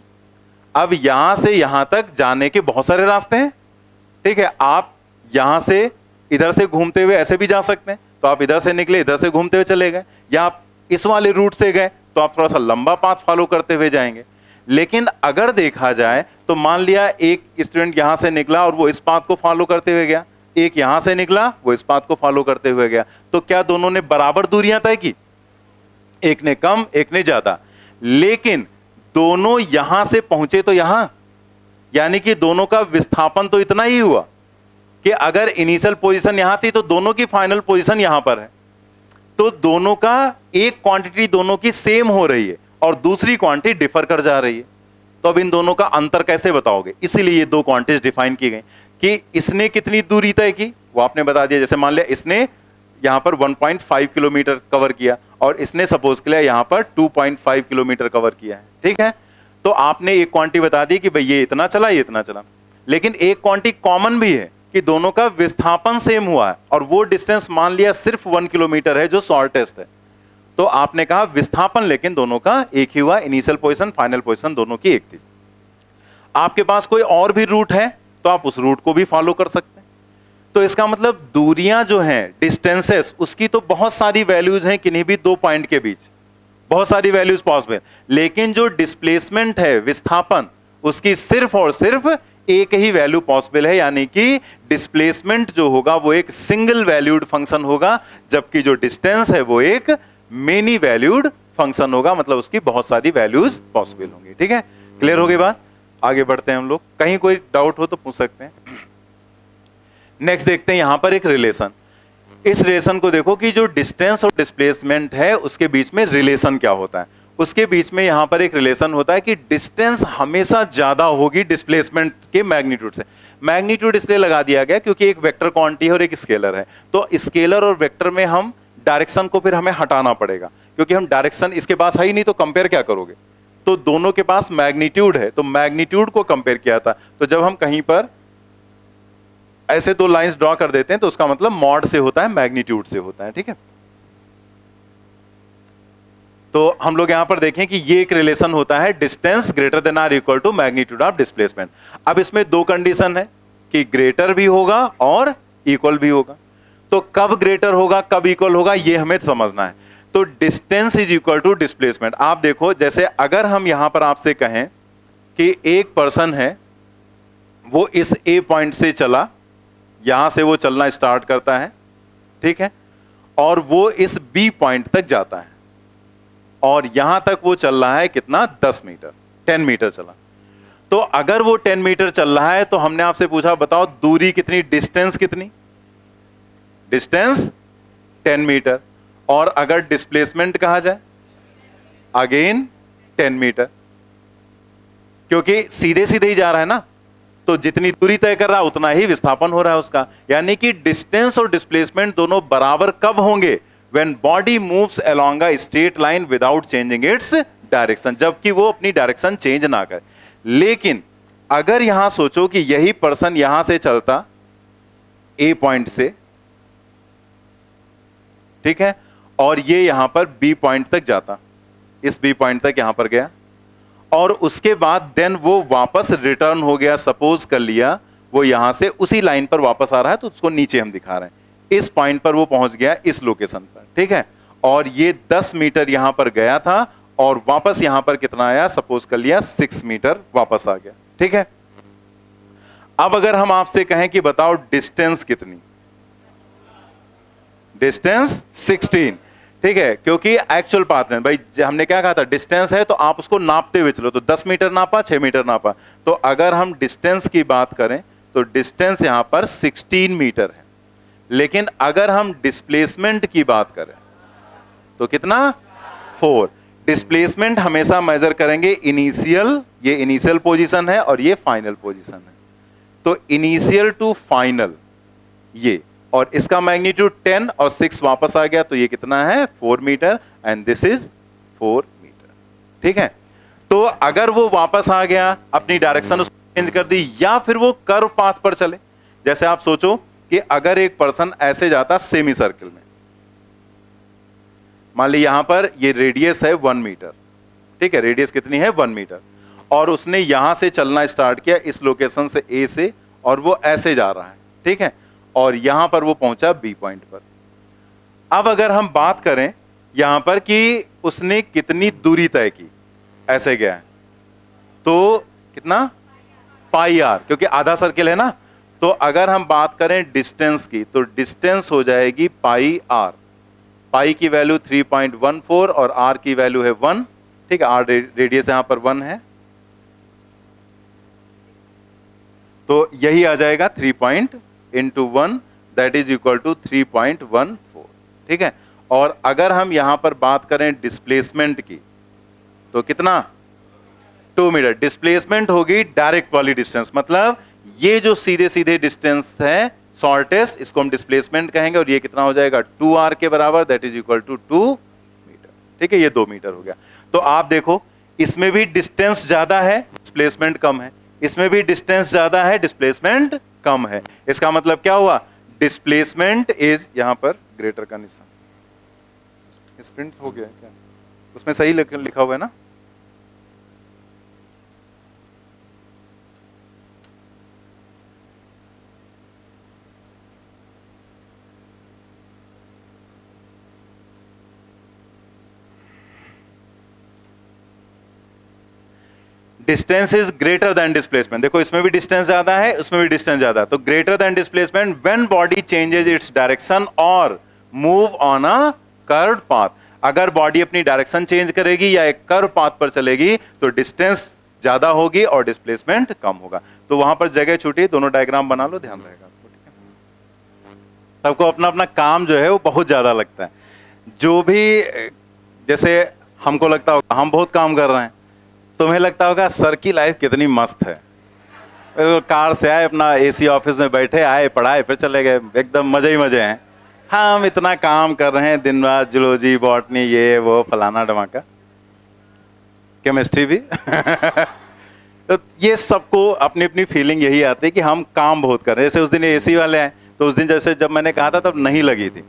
अब यहां से यहां तक जाने के बहुत सारे रास्ते हैं, ठीक है। आप यहां से इधर से घूमते हुए ऐसे भी जा सकते हैं, तो आप इधर से निकले, इधर से घूमते हुए चले गए, या आप इस वाले रूट से गए तो आप थोड़ा सा लंबा पाथ फॉलो करते हुए जाएंगे। लेकिन अगर देखा जाए तो मान लिया एक स्टूडेंट यहां से निकला और वो इस पाथ को फॉलो करते हुए गया, एक यहां से निकला वो इस पाथ को फॉलो करते हुए गया, तो क्या दोनों ने बराबर दूरियां तय की? एक ने कम, एक ने ज्यादा, लेकिन दोनों यहां से पहुंचे तो यहां, यानी कि दोनों का विस्थापन तो इतना ही हुआ कि अगर इनिशियल पोजीशन यहां थी तो दोनों की फाइनल पोजीशन यहां पर है, तो दोनों का एक क्वांटिटी दोनों की सेम हो रही है और दूसरी क्वांटिटी डिफर कर जा रही है। तो अब इन दोनों का अंतर कैसे बताओगे? इसीलिए ये दो क्वांटिटीज डिफाइन की गई कि इसने कितनी दूरी तय की वो आपने बता दिया। जैसे मान लिया इसने यहां पर 1.5 किलोमीटर कवर किया और इसने सपोज किया यहां पर 2.5 किलोमीटर कवर किया है, ठीक है। तो आपने एक क्वांटिटी बता दी कि भाई ये इतना चला, ये इतना चला, लेकिन एक क्वांटिटी कॉमन भी है कि दोनों का विस्थापन सेम हुआ है और वो डिस्टेंस मान लिया सिर्फ 1 किलोमीटर है जो शॉर्टेस्ट है। तो आपने कहा विस्थापन लेकिन दोनों का एक ही हुआ, इनिशियल पोजीशन फाइनल पोजीशन दोनों की एक थी। आपके पास कोई और भी रूट है तो आप उस रूट को भी फॉलो कर सकते हैं। तो इसका मतलब दूरियां जो हैं, डिस्टेंसेस, उसकी तो बहुत सारी वैल्यूज हैं किन्हीं भी दो पॉइंट के बीच, बहुत सारी वैल्यूज पॉसिबल, लेकिन जो डिस्प्लेसमेंट है, विस्थापन, उसकी सिर्फ और सिर्फ एक ही वैल्यू पॉसिबल है, यानी कि डिस्प्लेसमेंट जो होगा वो एक सिंगल वैल्यूड फंक्शन होगा, जबकि जो डिस्टेंस है वो एक मेनी वैल्यूड फंक्शन होगा, मतलब उसकी बहुत सारी वैल्यूज पॉसिबल होंगी, ठीक है। क्लियर हो गई बात? आगे बढ़ते हैं हम लोग, कहीं कोई डाउट हो तो पूछ सकते हैं। नेक्स्ट देखते हैं यहां पर एक रिलेशन। इस रिलेशन को देखो कि जो डिस्टेंस और डिस्प्लेसमेंट है उसके बीच में रिलेशन क्या होता है। उसके बीच में यहां पर एक रिलेशन होता है कि डिस्टेंस हमेशा ज्यादा होगी डिस्प्लेसमेंट के मैग्नीट्यूड से। मैग्नीट्यूड इसलिए लगा दिया गया क्योंकि एक वेक्टर क्वांटिटी है और एक स्केलर है, तो स्केलर और वेक्टर में हम डायरेक्शन को फिर हमें हटाना पड़ेगा, क्योंकि हम डायरेक्शन इसके पास है ही नहीं, तो कंपेयर क्या करोगे? तो दोनों के पास मैग्नीट्यूड है, तो मैग्नीट्यूड को कंपेयर किया था। तो जब हम कहीं पर ऐसे दो लाइंस ड्रॉ कर देते हैं तो उसका मतलब मॉड से होता है, मैग्नीट्यूड से होता है, ठीक है। तो हम लोग यहां पर देखें कि ये एक रिलेशन होता है, distance greater than or equal to magnitude of displacement. अब इसमें दो कंडीशन है कि ग्रेटर भी होगा और इक्वल भी होगा। तो कब ग्रेटर होगा, कब इक्वल होगा, ये हमें समझना है। तो distance is equal to displacement. आप देखो, जैसे अगर हम यहां पर आपसे कहें कि एक पर्सन है, वो इस ए पॉइंट से चला, यहां से वो चलना स्टार्ट करता है, ठीक है, और वो इस बी पॉइंट तक जाता है, और यहां तक वो चल रहा है कितना? 10 मीटर, 10 मीटर चला। तो अगर वो 10 मीटर चल रहा है तो हमने आपसे पूछा बताओ दूरी कितनी, डिस्टेंस कितनी? Distance 10 metre. और अगर डिस्प्लेसमेंट कहा जाए, अगेन 10 मीटर, क्योंकि सीधे सीधे ही जा रहा है ना, तो जितनी दूरी तय कर रहा है उतना ही विस्थापन हो रहा है उसका। यानी कि डिस्टेंस और डिस्प्लेसमेंट दोनों बराबर कब होंगे? When body moves along a straight line without changing its direction, जबकि वो अपनी डायरेक्शन चेंज ना करे। लेकिन अगर यहां सोचो कि यही पर्सन यहां से चलता ए पॉइंट से, ठीक है, और ये यहां पर बी पॉइंट तक जाता, इस बी पॉइंट तक यहां पर गया, और उसके बाद देन वो वापस रिटर्न हो गया, सपोज कर लिया वो यहां से उसी लाइन पर वापस आ रहा है, तो उसको नीचे हम दिखा रहे हैं, इस पॉइंट पर वो पहुंच गया इस लोकेशन पर, ठीक है, और ये 10 मीटर यहां पर गया था और वापस यहां पर कितना आया, सपोज कर लिया 6 मीटर वापस आ गया, ठीक है। अब अगर हम आपसे कहें कि बताओ डिस्टेंस कितनी, डिस्टेंस 16, ठीक है, क्योंकि एक्चुअल पाथ में भाई हमने क्या कहा था, डिस्टेंस है तो आप उसको नापते हुए चलो, तो 10 मीटर नापा, 6 मीटर नापा, तो अगर हम डिस्टेंस की बात करें तो डिस्टेंस यहां पर 16 मीटर है। लेकिन अगर हम डिस्प्लेसमेंट की बात करें तो कितना, 4। डिस्प्लेसमेंट हमेशा मेजर करेंगे इनिशियल, ये इनिशियल पोजीशन है और ये फाइनल पोजीशन है, तो इनिशियल टू फाइनल ये, और इसका मैग्नीट्यूड 10 और 6 वापस आ गया, तो ये कितना है, 4 metre, and this is 4 metre. ठीक है, तो अगर वो वापस आ गया, अपनी डायरेक्शन उसको चेंज कर दी, या फिर वो कर्व पाथ पर चले, जैसे आप सोचो कि अगर एक पर्सन ऐसे जाता सेमी सर्किल में, मान ली यहां पर ये रेडियस है 1 मीटर, ठीक है, रेडियस कितनी है, 1 मीटर, और उसने यहां से चलना स्टार्ट किया इस लोकेशन से ए से, और वो ऐसे जा रहा है, ठीक है, और यहां पर वो पहुंचा बी पॉइंट पर। अब अगर हम बात करें यहां पर कि उसने कितनी दूरी तय की, ऐसे गया है, तो कितना, पाई आर, क्योंकि आधा सर्किल है ना, तो अगर हम बात करें डिस्टेंस की, तो डिस्टेंस हो जाएगी पाई आर। पाई की वैल्यू 3.14 और आर की वैल्यू है 1, ठीक है, आर रेडियस यहां पर 1 है, तो यही आ जाएगा 3 into 1 that is equal to 3.14, ठीक है। और अगर हम यहां पर बात करें डिस्प्लेसमेंट की, तो कितना, 2 मीटर। डिस्प्लेसमेंट होगी डायरेक्ट वाली डिस्टेंस, मतलब ये जो सीधे सीधे डिस्टेंस है शॉर्टेस्ट, इसको हम डिस्प्लेसमेंट कहेंगे, और ये कितना हो जाएगा, 2r के बराबर, that is equal to 2 metre, ठीक है, ये 2 मीटर हो गया। तो आप देखो इसमें भी डिस्टेंस ज्यादा है, डिस्प्लेसमेंट कम है, इसमें भी डिस्टेंस ज्यादा है, डिस्प्लेसमेंट कम है। इसका मतलब क्या हुआ, डिस्प्लेसमेंट इज यहां पर ग्रेटर का निशान, प्रिंट हो गया क्या, उसमें सही लिखा हुआ है ना, distance is greater than displacement. देखो इसमें भी डिस्टेंस ज्यादा है, उसमें भी डिस्टेंस ज्यादा है, तो greater than displacement when body changes its direction और move on a curved path. अगर बॉडी अपनी डायरेक्शन चेंज करेगी या एक कर्व पाथ पर चलेगी तो डिस्टेंस ज्यादा होगी और डिस्प्लेसमेंट कम होगा। तो वहां पर जगह छूटी, दोनों डायग्राम बना लो, ध्यान रहेगा आपको, ठीक है। सबको अपना अपना काम जो है वो बहुत ज्यादा लगता है, जो भी, जैसे हमको लगता होगा हम बहुत काम कर रहे हैं, तुम्हें लगता होगा सर की लाइफ कितनी मस्त है, कार से आए, अपना एसी ऑफिस में बैठे, आए, पढ़ाए, फिर चले गए, एकदम मजे ही मजे हैं। हम इतना काम कर रहे हैं दिन रात, जूलॉजी, बॉटनी, ये वो फलाना धमाका, केमिस्ट्री भी तो ये सबको अपनी अपनी फीलिंग यही आती है कि हम काम बहुत कर रहे हैं। जैसे उस दिन एसी वाले आए, तो उस दिन जैसे जब मैंने कहा था तब नहीं लगी थी,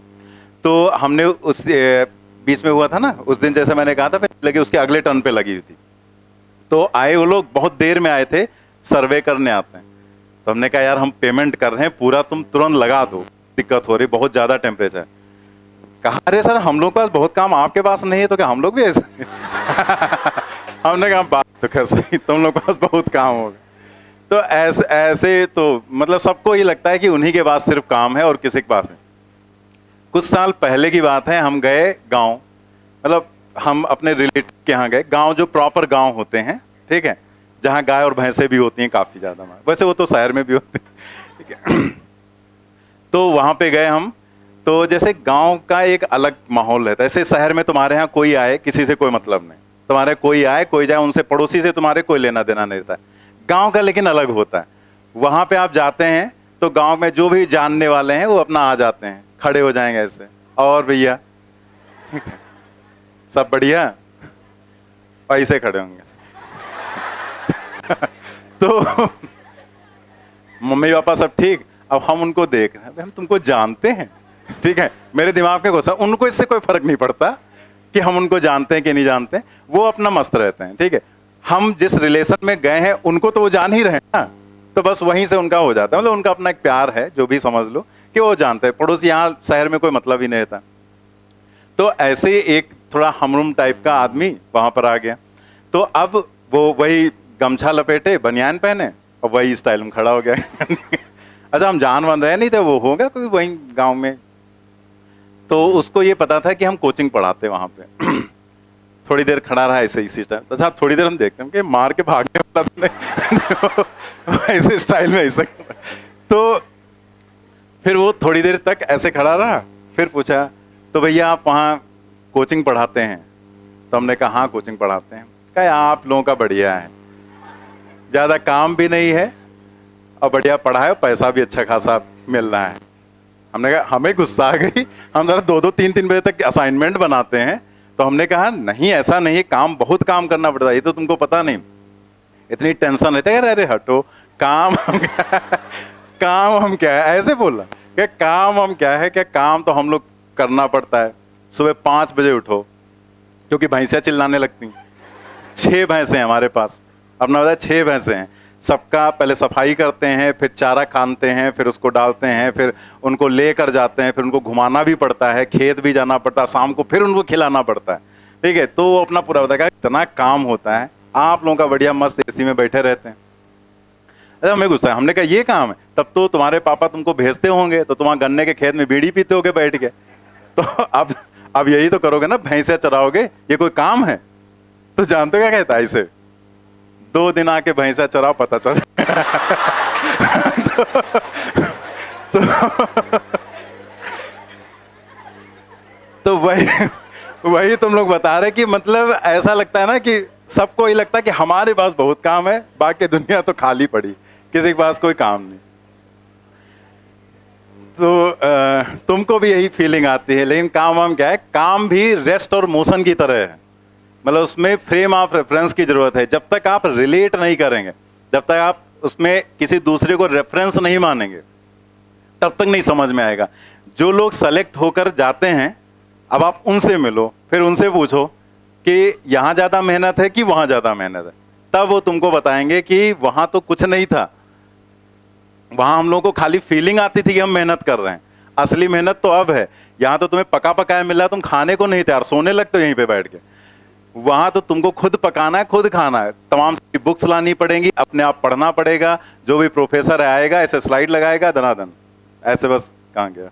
तो हमने उस बीच में हुआ था ना, उस दिन जैसे मैंने कहा था फिर लगी, उसके अगले टर्न पे लगी हुई थी। तो आए वो लोग, बहुत देर में आए थे, सर्वे करने आते हैं, तो हमने कहा यार हम पेमेंट कर रहे हैं पूरा, तुम तुरंत लगा दो, दिक्कत हो रही, बहुत ज्यादा टेम्परेचर। कहा अरे सर हम लोग के पास बहुत काम, आपके पास नहीं है तो क्या हम लोग भी ऐसे हमने कहा बात तो कर सही, तुम लोग के पास बहुत काम होगा। तो ऐसे तो मतलब सबको ही लगता है कि उन्हीं के पास सिर्फ काम है और किसी के पास नहीं। कुछ साल पहले की बात है, हम गए गांव, मतलब हम अपने रिलेटिव के यहाँ गए, गांव जो प्रॉपर गांव होते हैं, ठीक है, जहाँ गाय और भैंसे भी होती हैं काफी ज्यादा, वैसे वो तो शहर में भी होते हैं, ठीक है। तो वहां पे गए हम, तो जैसे गांव का एक अलग माहौल रहता है, ऐसे शहर में तुम्हारे यहाँ कोई आए किसी से कोई मतलब नहीं, तुम्हारे कोई आए कोई जाए, उनसे पड़ोसी से तुम्हारे कोई लेना देना नहीं रहता है। गांव का लेकिन अलग होता है, वहां पे आप जाते हैं तो गांव में जो भी जानने वाले हैं वो अपना आ जाते हैं, खड़े हो जाएंगे ऐसे, और भैया ठीक है, सब बढ़िया, ऐसे खड़े होंगे तो मम्मी पापा सब ठीक। अब हम उनको देख रहे हैं, हम तुमको जानते हैं, ठीक है, मेरे दिमाग में घुसा, उनको इससे कोई फर्क नहीं पड़ता कि हम उनको जानते हैं कि नहीं जानते, वो अपना मस्त रहते हैं, ठीक है। हम जिस रिलेशन में गए हैं उनको तो वो जान ही रहे हैं ना, तो बस वहीं से उनका हो जाता है, मतलब उनका अपना एक प्यार है, जो भी समझ लो कि वो जानते हैं, पड़ोसी यहाँ शहर में कोई मतलब ही नहीं रहता। तो ऐसे ही एक थोड़ा हमरूम टाइप का आदमी वहां पर आ गया, तो अब वो वही गमछा लपेटे, बनियान पहने और वही स्टाइल में खड़ा हो गया अच्छा हम जान वन रहे नहीं थे, वो होगा कोई वही गांव में। तो उसको ये पता था कि हम कोचिंग पढ़ाते वहां पे। थोड़ी देर खड़ा रहा ऐसे इसी टाइम, अच्छा थोड़ी देर हम देखते हैं कि मार के भागने वाला तो नहीं। ऐसे स्टाइल में ऐसे। तो फिर वो थोड़ी देर तक ऐसे खड़ा रहा, फिर पूछा तो भैया आप वहाँ कोचिंग पढ़ाते हैं? तो हमने कहा हाँ कोचिंग पढ़ाते हैं। कहा आप लोगों का बढ़िया है, ज्यादा काम भी नहीं है और बढ़िया पढ़ा है, पैसा भी अच्छा खासा मिल रहा है। हमने कहा, हमें गुस्सा आ गई, हम जरा 2-2 3-3 बजे तक असाइनमेंट बनाते हैं। तो हमने कहा नहीं ऐसा नहीं, काम बहुत काम करना पड़ता है, ये तो तुमको पता नहीं, इतनी टेंशन रहती है। अरे हटो, काम हम क्या काम हम क्या है, ऐसे बोला क्या काम हम क्या है, क्या काम तो हम लोग करना पड़ता है। सुबह 5 बजे उठो, क्योंकि भैंसियां चिल्लाने लगती। 6 भैंसे हैं हमारे पास, अपना बताया 6 भैंसे हैं। सबका पहले सफाई करते हैं, फिर चारा खानते हैं, फिर उसको डालते हैं, फिर उनको लेकर जाते हैं, फिर उनको घुमाना भी पड़ता है, खेत भी जाना पड़ता है, शाम को फिर उनको खिलाना पड़ता है। ठीक है, तो वो अपना पूरा बताया इतना काम होता है, आप लोगों का बढ़िया मस्त एसी में बैठे रहते हैं। अरे हमें गुस्सा है, हमने कहा ये काम है, तब तो तुम्हारे पापा तुमको भेजते होंगे तो तुम गन्ने के खेत में बीड़ी पीते होगे बैठ के, तो अब यही तो करोगे ना, भैंसे चराओगे, ये कोई काम है? तो जानते क्या कहता है इसे, 2 दिन आके भैंसा चराओ पता चल। तो वही तुम लोग बता रहे कि मतलब ऐसा लगता है ना कि सबको ये लगता है कि हमारे पास बहुत काम है, बाकी दुनिया तो खाली पड़ी, किसी के पास कोई काम नहीं। तो तुमको भी यही फीलिंग आती है, लेकिन काम वाम क्या है, काम भी रेस्ट और मोशन की तरह है, मतलब उसमें फ्रेम ऑफ रेफरेंस की जरूरत है। जब तक आप रिलेट नहीं करेंगे, जब तक आप उसमें किसी दूसरे को रेफरेंस नहीं मानेंगे, तब तक नहीं समझ में आएगा। जो लोग सेलेक्ट होकर जाते हैं, अब आप उनसे मिलो, फिर उनसे पूछो कि यहां ज्यादा मेहनत है कि वहां ज्यादा मेहनत है, तब वो तुमको बताएंगे कि वहां तो कुछ नहीं था, वहां हम लोगों को खाली फीलिंग आती थी कि हम मेहनत कर रहे हैं, असली मेहनत तो अब है। यहां तो तुम्हें पका पकाया मिल रहा है, तुम खाने को नहीं तैयार, सोने लगते हो यहीं पे बैठ के। वहां तो तुमको खुद पकाना है, खुद खाना है, तमाम बुक्स लानी पड़ेंगी, अपने आप पढ़ना पड़ेगा, जो भी प्रोफेसर आएगा ऐसे स्लाइड लगाएगा धनाधन, ऐसे बस कहाँ गया,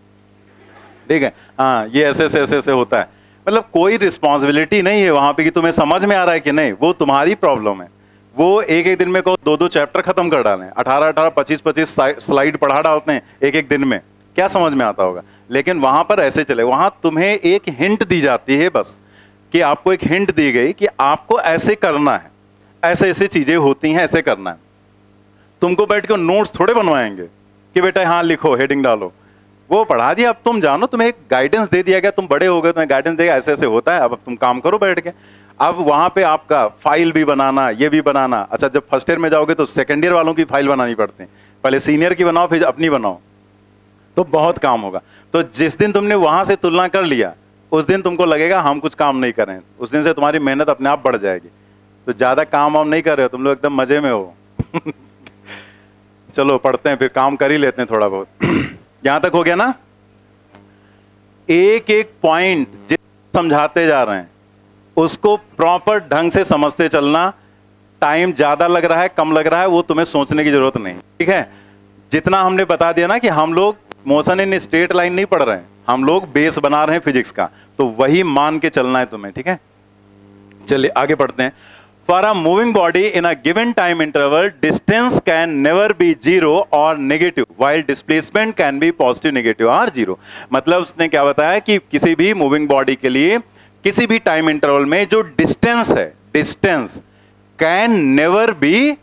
ठीक है, हाँ ये ऐसे ऐसे ऐसे होता है। मतलब कोई रिस्पॉन्सिबिलिटी नहीं है वहां पे कि तुम्हें समझ में आ रहा है कि नहीं, वो तुम्हारी प्रॉब्लम है। वो एक एक दिन में को 2-2 चैप्टर खत्म कर डालें, 18-18 25-25 स्लाइड पढ़ा डालते हैं एक एक दिन में, क्या समझ में आता होगा। लेकिन वहां पर ऐसे चले, वहां तुम्हें एक हिंट दी जाती है बस, कि आपको एक हिंट दी गई कि आपको ऐसे करना है, ऐसे ऐसे चीजें होती हैं, ऐसे करना है। तुमको बैठ के नोट्स थोड़े बनवाएंगे कि बेटा हाँ लिखो, हेडिंग डालो, वो पढ़ा दिया, अब तुम जानो, तुम्हें एक गाइडेंस दे दिया गया, तुम बड़े हो गए, तुम्हें गाइडेंस देगा ऐसे ऐसे होता है, अब तुम काम करो बैठ के। अब वहां पे आपका फाइल भी बनाना, ये भी बनाना, अच्छा जब फर्स्ट ईयर में जाओगे तो सेकंड ईयर वालों की फाइल बनानी पड़ती है, पहले सीनियर की बनाओ फिर अपनी बनाओ, तो बहुत काम होगा। तो जिस दिन तुमने वहां से तुलना कर लिया, उस दिन तुमको लगेगा हम कुछ काम नहीं कर रहे हैं, उस दिन से तुम्हारी मेहनत अपने आप बढ़ जाएगी। तो ज्यादा काम वाम नहीं कर रहे हो तुम लोग, एकदम मजे में हो। चलो पढ़ते हैं, फिर काम कर ही लेते हैं थोड़ा बहुत। यहां तक हो गया ना? एक एक पॉइंट जिस समझाते जा रहे हैं उसको प्रॉपर ढंग से समझते चलना। टाइम ज्यादा लग रहा है कम लग रहा है वो तुम्हें सोचने की जरूरत नहीं, ठीक है। जितना हमने बता दिया ना कि हम लोग मोशन इन स्ट्रेट लाइन नहीं पढ़ रहे हैं, हम लोग बेस बना रहे हैं फिजिक्स का, तो वही मान के चलना है तुम्हें, ठीक है। चलिए आगे पढ़ते हैं। For a moving body in a given time interval, distance can never be zero or negative, while displacement can be positive, negative or zero. मतलब उसने क्या बताया कि किसी भी मूविंग बॉडी के लिए किसी भी टाइम इंटरवल में जो डिस्टेंस है, distance can never be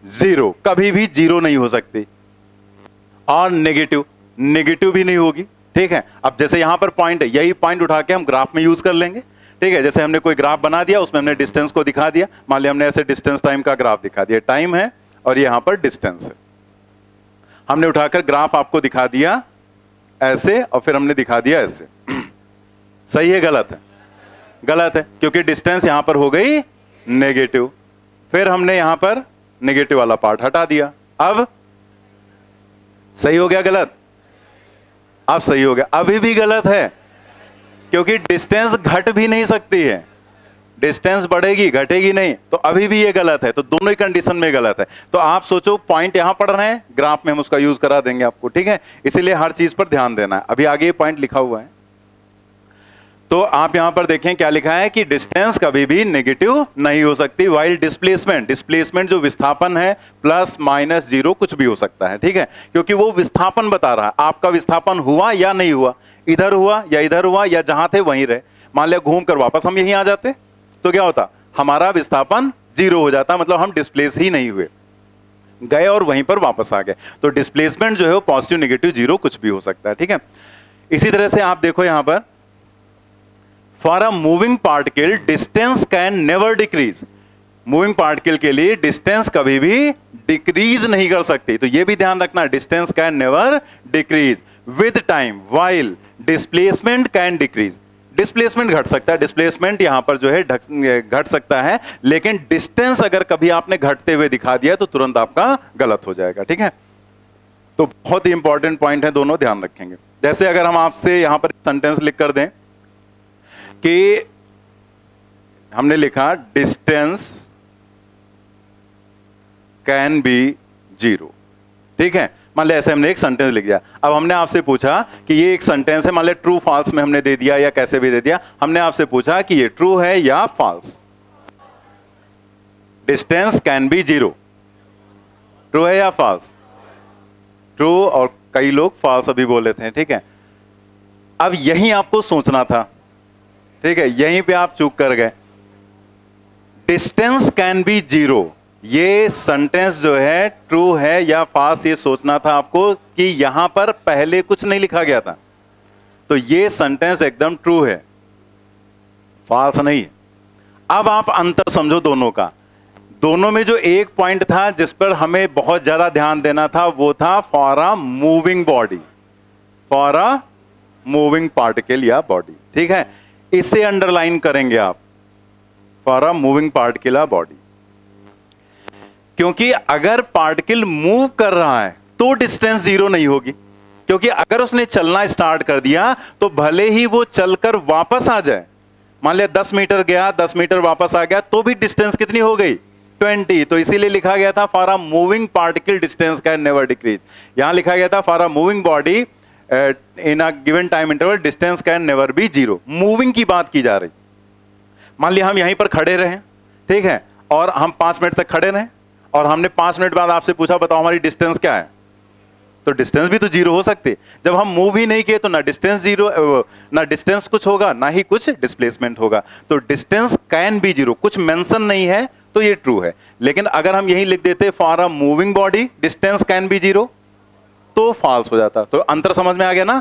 zero, कभी भी जीरो नहीं हो सकती, और नेगेटिव, नेगेटिव भी नहीं होगी, ठीक है। अब जैसे यहां पर पॉइंट है, यही पॉइंट उठा के हम ग्राफ में यूज कर लेंगे, ठीक है। जैसे हमने कोई ग्राफ बना दिया, उसमें हमने डिस्टेंस को दिखा दिया, मान लिया हमने ऐसे डिस्टेंस टाइम का ग्राफ दिखा दिया, टाइम है और यहां पर डिस्टेंस है, हमने उठाकर ग्राफ आपको दिखा दिया ऐसे, और फिर हमने दिखा दिया ऐसे। सही है गलत है? गलत है, क्योंकि डिस्टेंस यहां पर हो गई नेगेटिव, फिर हमने यहां पर नेगेटिव वाला पार्ट हटा दिया। अब सही हो गया गलत? अब सही हो गया। अभी भी गलत है, क्योंकि डिस्टेंस घट भी नहीं सकती है, डिस्टेंस बढ़ेगी घटेगी नहीं, तो अभी भी ये गलत है, तो दोनों ही कंडीशन में गलत है। तो आप सोचो पॉइंट यहां पढ़ रहे हैं, ग्राफ में हम उसका यूज करा देंगे आपको, ठीक है। इसीलिए हर चीज पर ध्यान देना है। अभी आगे ये पॉइंट लिखा हुआ है, तो आप यहां पर देखें क्या लिखा है कि डिस्टेंस कभी भी नेगेटिव नहीं हो सकती, वाइल डिस्प्लेसमेंट, डिस्प्लेसमेंट जो विस्थापन है प्लस माइनस जीरो कुछ भी हो सकता है, ठीक है, क्योंकि वो विस्थापन बता रहा है आपका विस्थापन हुआ या नहीं हुआ, इधर हुआ या इधर हुआ या जहां थे वहीं रहे। मान लिया घूम कर वापस हम यहीं आ जाते तो क्या होता, हमारा विस्थापन जीरो हो जाता, मतलब हम डिस्प्लेस ही नहीं हुए, गए और वहीं पर वापस आ गए। तो डिस्प्लेसमेंट जो है वो पॉजिटिव नेगेटिव जीरो कुछ भी हो सकता है, ठीक है। इसी तरह से आप देखो यहां पर for a moving particle distance can never decrease, moving particle के लिए डिस्टेंस कभी भी डिक्रीज नहीं कर सकती, तो यह भी ध्यान रखना, distance can never decrease with time while displacement can decrease. Displacement घट सकता है, डिस्प्लेसमेंट यहां पर जो है घट सकता है, लेकिन डिस्टेंस अगर कभी आपने घटते हुए दिखा दिया तो तुरंत आपका गलत हो जाएगा, ठीक है। तो बहुत ही इंपॉर्टेंट पॉइंट है, दोनों ध्यान रखेंगे। जैसे अगर हम आपसे यहां पर सेंटेंस लिख कर दें कि हमने लिखा डिस्टेंस कैन बी जीरो, ठीक है, मान लिया ऐसे हमने एक सेंटेंस लिख दिया। अब हमने आपसे पूछा कि ये एक सेंटेंस है, मान लिया ट्रू फॉल्स में हमने दे दिया या कैसे भी दे दिया, हमने आपसे पूछा कि ये ट्रू है या false, distance can be zero, true है या फॉल्स, ट्रू, और कई लोग फॉल्स अभी बोले थे, ठीक है। अब यहीं आपको सोचना था, ठीक है, यहीं पे आप चूक कर गए। डिस्टेंस कैन बी जीरो, ये सेंटेंस जो है ट्रू है या फॉल्स, ये सोचना था आपको कि यहां पर पहले कुछ नहीं लिखा गया था, तो ये सेंटेंस एकदम ट्रू है, फॉल्स नहीं है। अब आप अंतर समझो दोनों का, दोनों में जो एक पॉइंट था जिस पर हमें बहुत ज्यादा ध्यान देना था वो था for a moving body, for a moving particle या बॉडी, ठीक है, इसे अंडरलाइन करेंगे आप, फॉर अ मूविंग पार्टिकल या बॉडी, क्योंकि अगर पार्टिकल मूव कर रहा है तो डिस्टेंस जीरो नहीं होगी, क्योंकि अगर उसने चलना स्टार्ट कर दिया तो भले ही वो चलकर वापस आ जाए, मान लिया 10 मीटर गया 10 मीटर वापस आ गया, तो भी डिस्टेंस कितनी हो गई 20, तो इसीलिए लिखा गया था for a moving particle distance can never decrease. यहां लिखा गया था for a moving body in a given time interval distance can never be zero, moving की बात की जा रही। मान लिया हम यहीं पर खड़े रहे, ठीक है, और हम 5 मिनट तक खड़े रहे और हमने 5 मिनट बाद आपसे पूछा बताओ हमारी डिस्टेंस क्या है, तो डिस्टेंस भी तो जीरो हो सकती। जब हम मूव ही नहीं किए तो ना डिस्टेंस जीरो, ना डिस्टेंस कुछ होगा ना ही कुछ डिस्प्लेसमेंट होगा, तो डिस्टेंस कैन बी जीरो, कुछ मेंशन नहीं है तो ये ट्रू है। लेकिन अगर हम यही लिख देते for a moving body distance can be zero तो फॉल्स हो जाता। तो अंतर समझ में आ गया ना,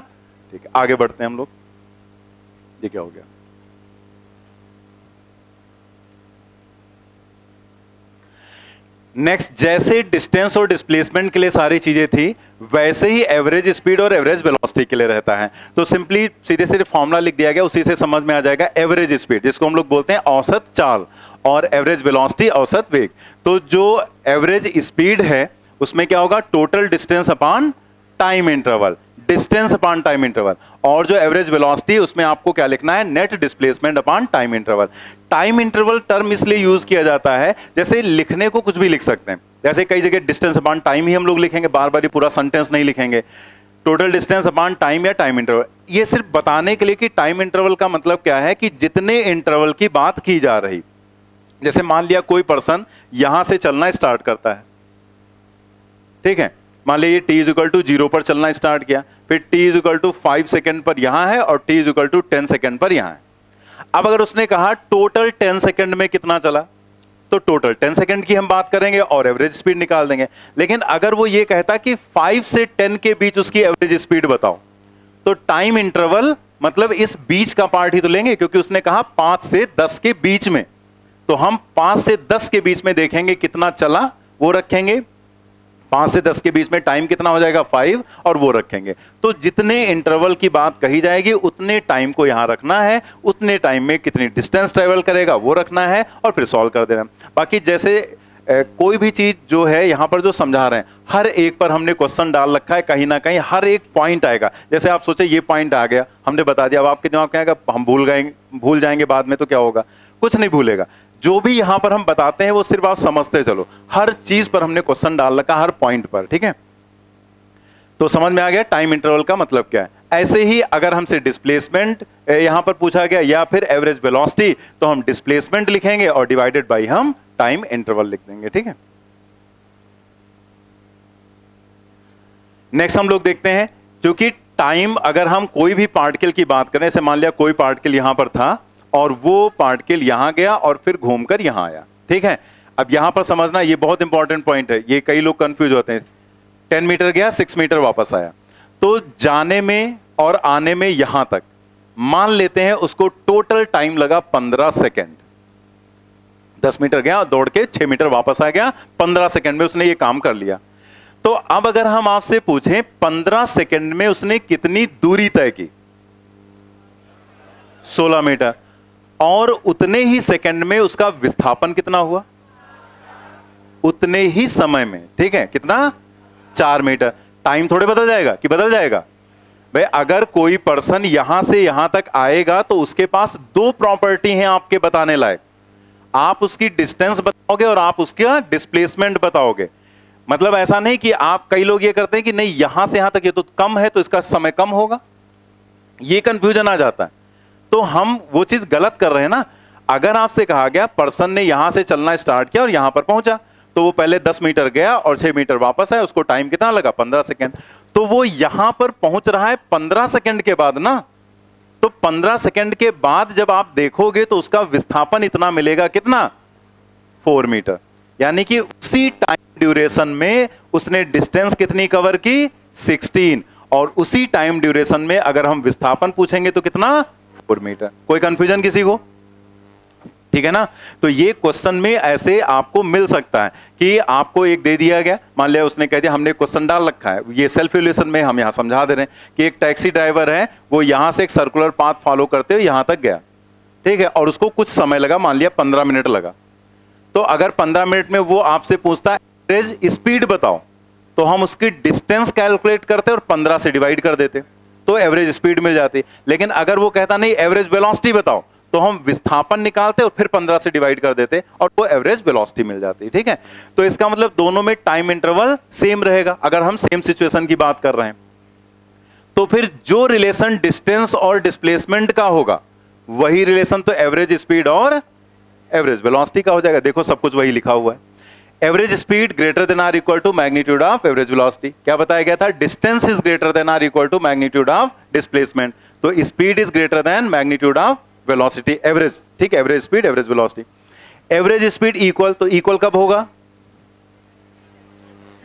ठीक है, आगे बढ़ते हैं हम लोग। ये क्या हो गया, नेक्स्ट, जैसे डिस्टेंस और डिस्प्लेसमेंट के लिए सारी चीजें थी वैसे ही एवरेज स्पीड और एवरेज वेलोसिटी के लिए रहता है। तो सिंपली सीधे सीधे फॉर्मूला लिख दिया गया, उसी से समझ में आ जाएगा। एवरेज स्पीड जिसको हम लोग बोलते हैं औसत चाल, और एवरेज वेलोसिटी औसत वेग। तो जो एवरेज स्पीड है उसमें क्या होगा, total distance upon time interval, distance upon time interval, और जो एवरेज वेलोसिटी उसमें आपको क्या लिखना है, net displacement upon time interval. Time interval term इसलिए यूज किया जाता है, जैसे लिखने को कुछ भी लिख सकते हैं, जैसे कई जगह डिस्टेंस अपॉन टाइम ही हम लोग लिखेंगे, बार बार पूरा सेंटेंस नहीं लिखेंगे, टोटल डिस्टेंस अपॉन टाइम या टाइम इंटरवल। ये सिर्फ बताने के लिए कि टाइम इंटरवल का मतलब क्या है, कि जितने इंटरवल की बात की जा रही। जैसे मान लिया कोई पर्सन यहां से चलना स्टार्ट करता है, ठीक है, मान लिया ये t इज इक्वल टू 0 पर चलना स्टार्ट किया, फिर t is equal to 5 second पर यहां है और t is equal to 10 second पर यहां है। अब अगर उसने कहा टोटल 10 सेकेंड में कितना चला, तो टोटल 10 सेकेंड की हम बात करेंगे और एवरेज स्पीड निकाल देंगे। लेकिन अगर वो ये कहता कि 5 से 10 के बीच उसकी एवरेज स्पीड बताओ, तो टाइम इंटरवल मतलब इस बीच का पार्ट ही तो लेंगे, क्योंकि उसने कहा 5 से 10 के बीच में, तो हम 5 से 10 के बीच में देखेंगे कितना चला वो रखेंगे, 5 से 10 के बीच में टाइम कितना हो जाएगा 5, और वो रखेंगे। तो जितने इंटरवल की बात कही जाएगी उतने टाइम को यहां रखना है, उतने टाइम में कितनी डिस्टेंस ट्रेवल करेगा वो रखना है, और फिर सॉल्व कर देना। बाकी जैसे कोई भी चीज जो है यहां पर जो समझा रहे हैं, हर एक पर हमने क्वेश्चन डाल रखा है, कहीं ना कहीं हर एक पॉइंट आएगा। जैसे आप सोचे ये पॉइंट आ गया, हमने बता दिया, अब आपके दिमाग में आएगा हम भूल जाएंगे बाद में तो क्या होगा, कुछ नहीं भूलेगा। जो भी यहां पर हम बताते हैं वो सिर्फ आप समझते चलो, हर चीज पर हमने क्वेश्चन डाल रखा, हर पॉइंट पर, ठीक है। तो समझ में आ गया टाइम इंटरवल का मतलब क्या है। ऐसे ही अगर हमसे डिस्प्लेसमेंट यहां पर पूछा गया या फिर एवरेज वेलोसिटी, तो हम डिस्प्लेसमेंट लिखेंगे और डिवाइडेड बाय हम टाइम इंटरवल लिख देंगे, ठीक है। नेक्स्ट हम लोग देखते हैं, क्योंकि टाइम अगर हम कोई भी पार्टिकल की बात करें, जैसे मान लिया कोई पार्टिकल यहां पर था और वो पार्टिकल यहां गया और फिर घूमकर यहां आया, ठीक है। अब यहां पर समझना, ये बहुत इंपॉर्टेंट पॉइंट है, ये कई लोग कंफ्यूज होते हैं। 10 मीटर गया, 6 मीटर वापस आया, तो जाने में और आने में यहां तक मान लेते हैं उसको टोटल टाइम लगा 15 सेकेंड। 10 मीटर गया, दौड़ के 6 मीटर वापस आ गया, 15 सेकेंड में उसने ये काम कर लिया। तो अब अगर हम आपसे पूछें 15 सेकेंड में उसने कितनी दूरी तय की, 16 मीटर, और उतने ही सेकंड में उसका विस्थापन कितना हुआ, उतने ही समय में, ठीक है, कितना, 4 मीटर। टाइम थोड़े बदल जाएगा कि बदल जाएगा भाई। अगर कोई पर्सन यहां से यहां तक आएगा तो उसके पास दो प्रॉपर्टी हैं आपके बताने लायक, आप उसकी डिस्टेंस बताओगे और आप उसका डिस्प्लेसमेंट बताओगे। मतलब ऐसा नहीं कि आप, कई लोग ये करते हैं कि नहीं यहां से यहां तक ये तो कम है तो इसका समय कम होगा, ये कंफ्यूजन आ जाता है। तो हम वो चीज गलत कर रहे हैं ना। अगर आपसे कहा गया पर्सन ने यहां से चलना स्टार्ट किया और यहां पर पहुंचा, तो वो पहले 10 मीटर गया और 6 मीटर वापस आया, उसको टाइम कितना लगा, 15 सेकेंड। तो वो यहां पर पहुंच रहा है 15 सेकेंड के बाद ना, तो 15 सेकेंड के बाद जब आप देखोगे तो उसका विस्थापन इतना मिलेगा, कितना, 4 मीटर। यानी कि उसी टाइम ड्यूरेशन में उसने डिस्टेंस कितनी कवर की, 16, और उसी टाइम ड्यूरेशन में अगर हम विस्थापन पूछेंगे तो कितना, 4 मीटर। कोई कंफ्यूजन किसी को, ठीक है ना। तो ये क्वेश्चन में ऐसे आपको मिल सकता है कि आपको एक दे दिया गया, मान लिया उसने कह दिया, हमने क्वेश्चन डाल रखा है, ये सेल्फ इवैल्यूएशन में हम यहां समझा दे रहे हैं कि एक टैक्सी ड्राइवर है, वो यहां से एक सर्कुलर पाथ फॉलो करते हुए यहां तक गया, ठीक है, और उसको कुछ समय लगा, मान लिया 15 मिनट लगा। तो अगर 15 मिनट में वो आपसे पूछता है एवरेज स्पीड बताओ, तो हम उसकी डिस्टेंस कैलकुलेट करते और 15 से डिवाइड कर देते, तो एवरेज स्पीड मिल जाती। लेकिन अगर वो कहता नहीं एवरेज वेलोसिटी बताओ, तो हम विस्थापन निकालते और फिर 15 से डिवाइड कर देते और वो एवरेज वेलोसिटी मिल जाती, ठीक है। तो इसका मतलब दोनों में टाइम इंटरवल सेम रहेगा अगर हम सेम सिचुएशन की बात कर रहे हैं। तो फिर जो रिलेशन डिस्टेंस और डिस्प्लेसमेंट का होगा, वही रिलेशन तो एवरेज स्पीड और एवरेज वेलोसिटी का हो जाएगा। देखो सब कुछ वही लिखा हुआ है, average speed greater than or equal to magnitude of average velocity. क्या बताया गया था, distance is greater than or equal to magnitude of displacement, तो speed is greater than magnitude of velocity, average, ठीक, average speed average velocity. Average speed equal, तो equal कब होगा,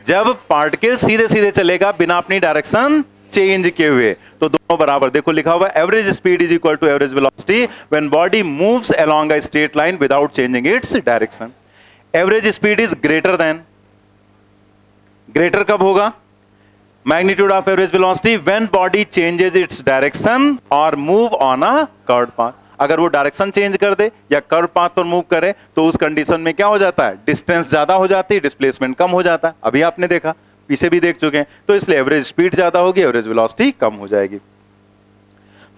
जब पार्टिकल सीधे सीधे चलेगा बिना अपनी डायरेक्शन चेंज किए हुए, तो दोनों बराबर। देखो लिखा हुआ है average speed is equal to average velocity when body moves along a straight line without changing its direction. Average speed is greater than, greater कब होगा, magnitude of average velocity when body changes its direction और move on a curved path. अगर वो direction change कर दे या curve path पर move करे तो उस कंडीशन में क्या हो जाता है, डिस्टेंस ज्यादा हो जाती है, डिस्प्लेसमेंट कम हो जाता है। अभी आपने देखा, पीछे भी देख चुके हैं, तो इसलिए एवरेज स्पीड ज्यादा होगी, एवरेज वेलोसिटी कम हो जाएगी।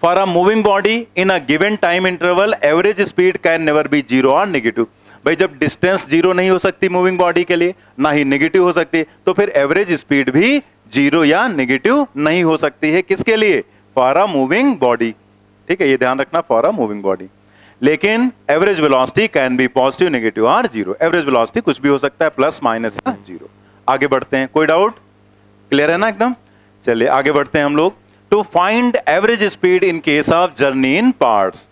For a moving body in a given time interval average speed can never be zero और नेगेटिव। भाई जब डिस्टेंस जीरो नहीं हो सकती मूविंग बॉडी के लिए, ना ही नेगेटिव हो सकती, तो फिर एवरेज स्पीड भी जीरो या नेगेटिव नहीं हो सकती है, किसके लिए, फॉर अ मूविंग बॉडी, ठीक है, ये ध्यान रखना, फॉर अ मूविंग बॉडी। लेकिन average velocity can be positive, negative और जीरो। एवरेज वेलोसिटी कुछ भी हो सकता है, प्लस माइनस या जीरो। आगे बढ़ते हैं, कोई डाउट, क्लियर है ना एकदम। चलिए आगे बढ़ते हैं हम लोग। To find average speed in case of journey in parts,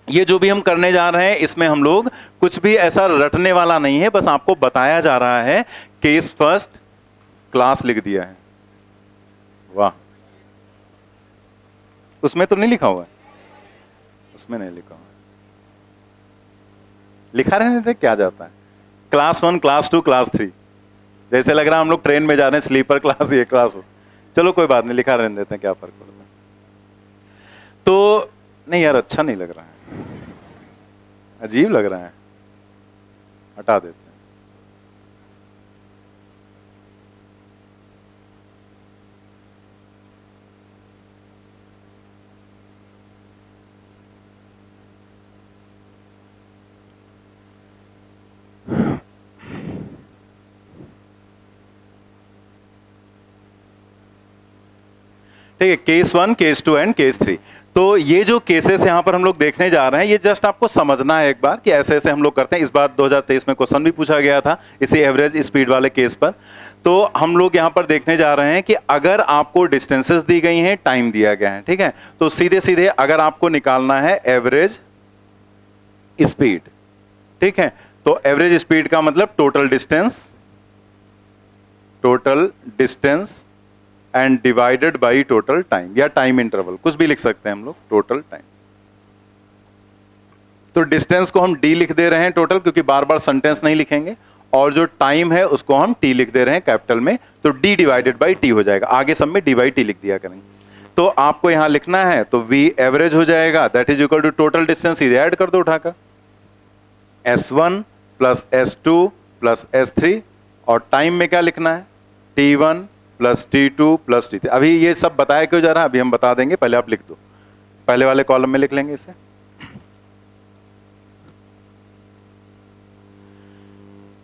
ये जो भी हम करने जा रहे हैं इसमें हम लोग कुछ भी ऐसा रटने वाला नहीं है, बस आपको बताया जा रहा है। केस फर्स्ट क्लास लिख दिया है, वाह, उसमें तो नहीं लिखा हुआ है, उसमें नहीं लिखा हुआ, लिखा रहने थे क्या जाता है, क्लास 1 क्लास 2 क्लास 3, जैसे लग रहा है हम लोग ट्रेन में जा रहे हैं, स्लीपर क्लास ये क्लास हो। चलो कोई बात नहीं, लिखा रहने देते हैं, क्या फर्क पड़ता है। तो नहीं यार, अच्छा नहीं लग रहा है, अजीब लग रहा है, हटा देते हैं। ठीक है, केस 1, केस 2 एंड केस 3। तो ये जो केसेस यहां पर हम लोग देखने जा रहे हैं, ये जस्ट आपको समझना है एक बार कि ऐसे ऐसे हम लोग करते हैं। इस बार 2023 में क्वेश्चन भी पूछा गया था इसी एवरेज स्पीड वाले केस पर। तो हम लोग यहां पर देखने जा रहे हैं कि अगर आपको डिस्टेंसेस दी गई हैं, टाइम दिया गया है, ठीक है, तो सीधे सीधे अगर आपको निकालना है एवरेज स्पीड, ठीक है, तो एवरेज स्पीड का मतलब total distance and divided by total time, या टाइम इंटरवल, कुछ भी लिख सकते हैं हम लोग, टोटल टाइम। तो डिस्टेंस को हम डी लिख दे रहे हैं टोटल, क्योंकि बार बार सेंटेंस नहीं लिखेंगे, और जो टाइम है उसको हम टी लिख दे रहे हैं कैपिटल में, तो डी डिवाइडेड बाई टी हो जाएगा, आगे सब में डी बाई टी लिख दिया करेंगे। तो आपको यहां लिखना है तो वी एवरेज हो जाएगा, that is equal to total distance, सीधे ऐड कर दो उठाकर, S1 plus S2 plus S3, और टाइम में क्या लिखना है, T1 plus T2 plus T3। अभी ये सब बताया क्यों जा रहा है, अभी हम बता देंगे, पहले आप लिख दो, पहले वाले कॉलम में लिख लेंगे इसे।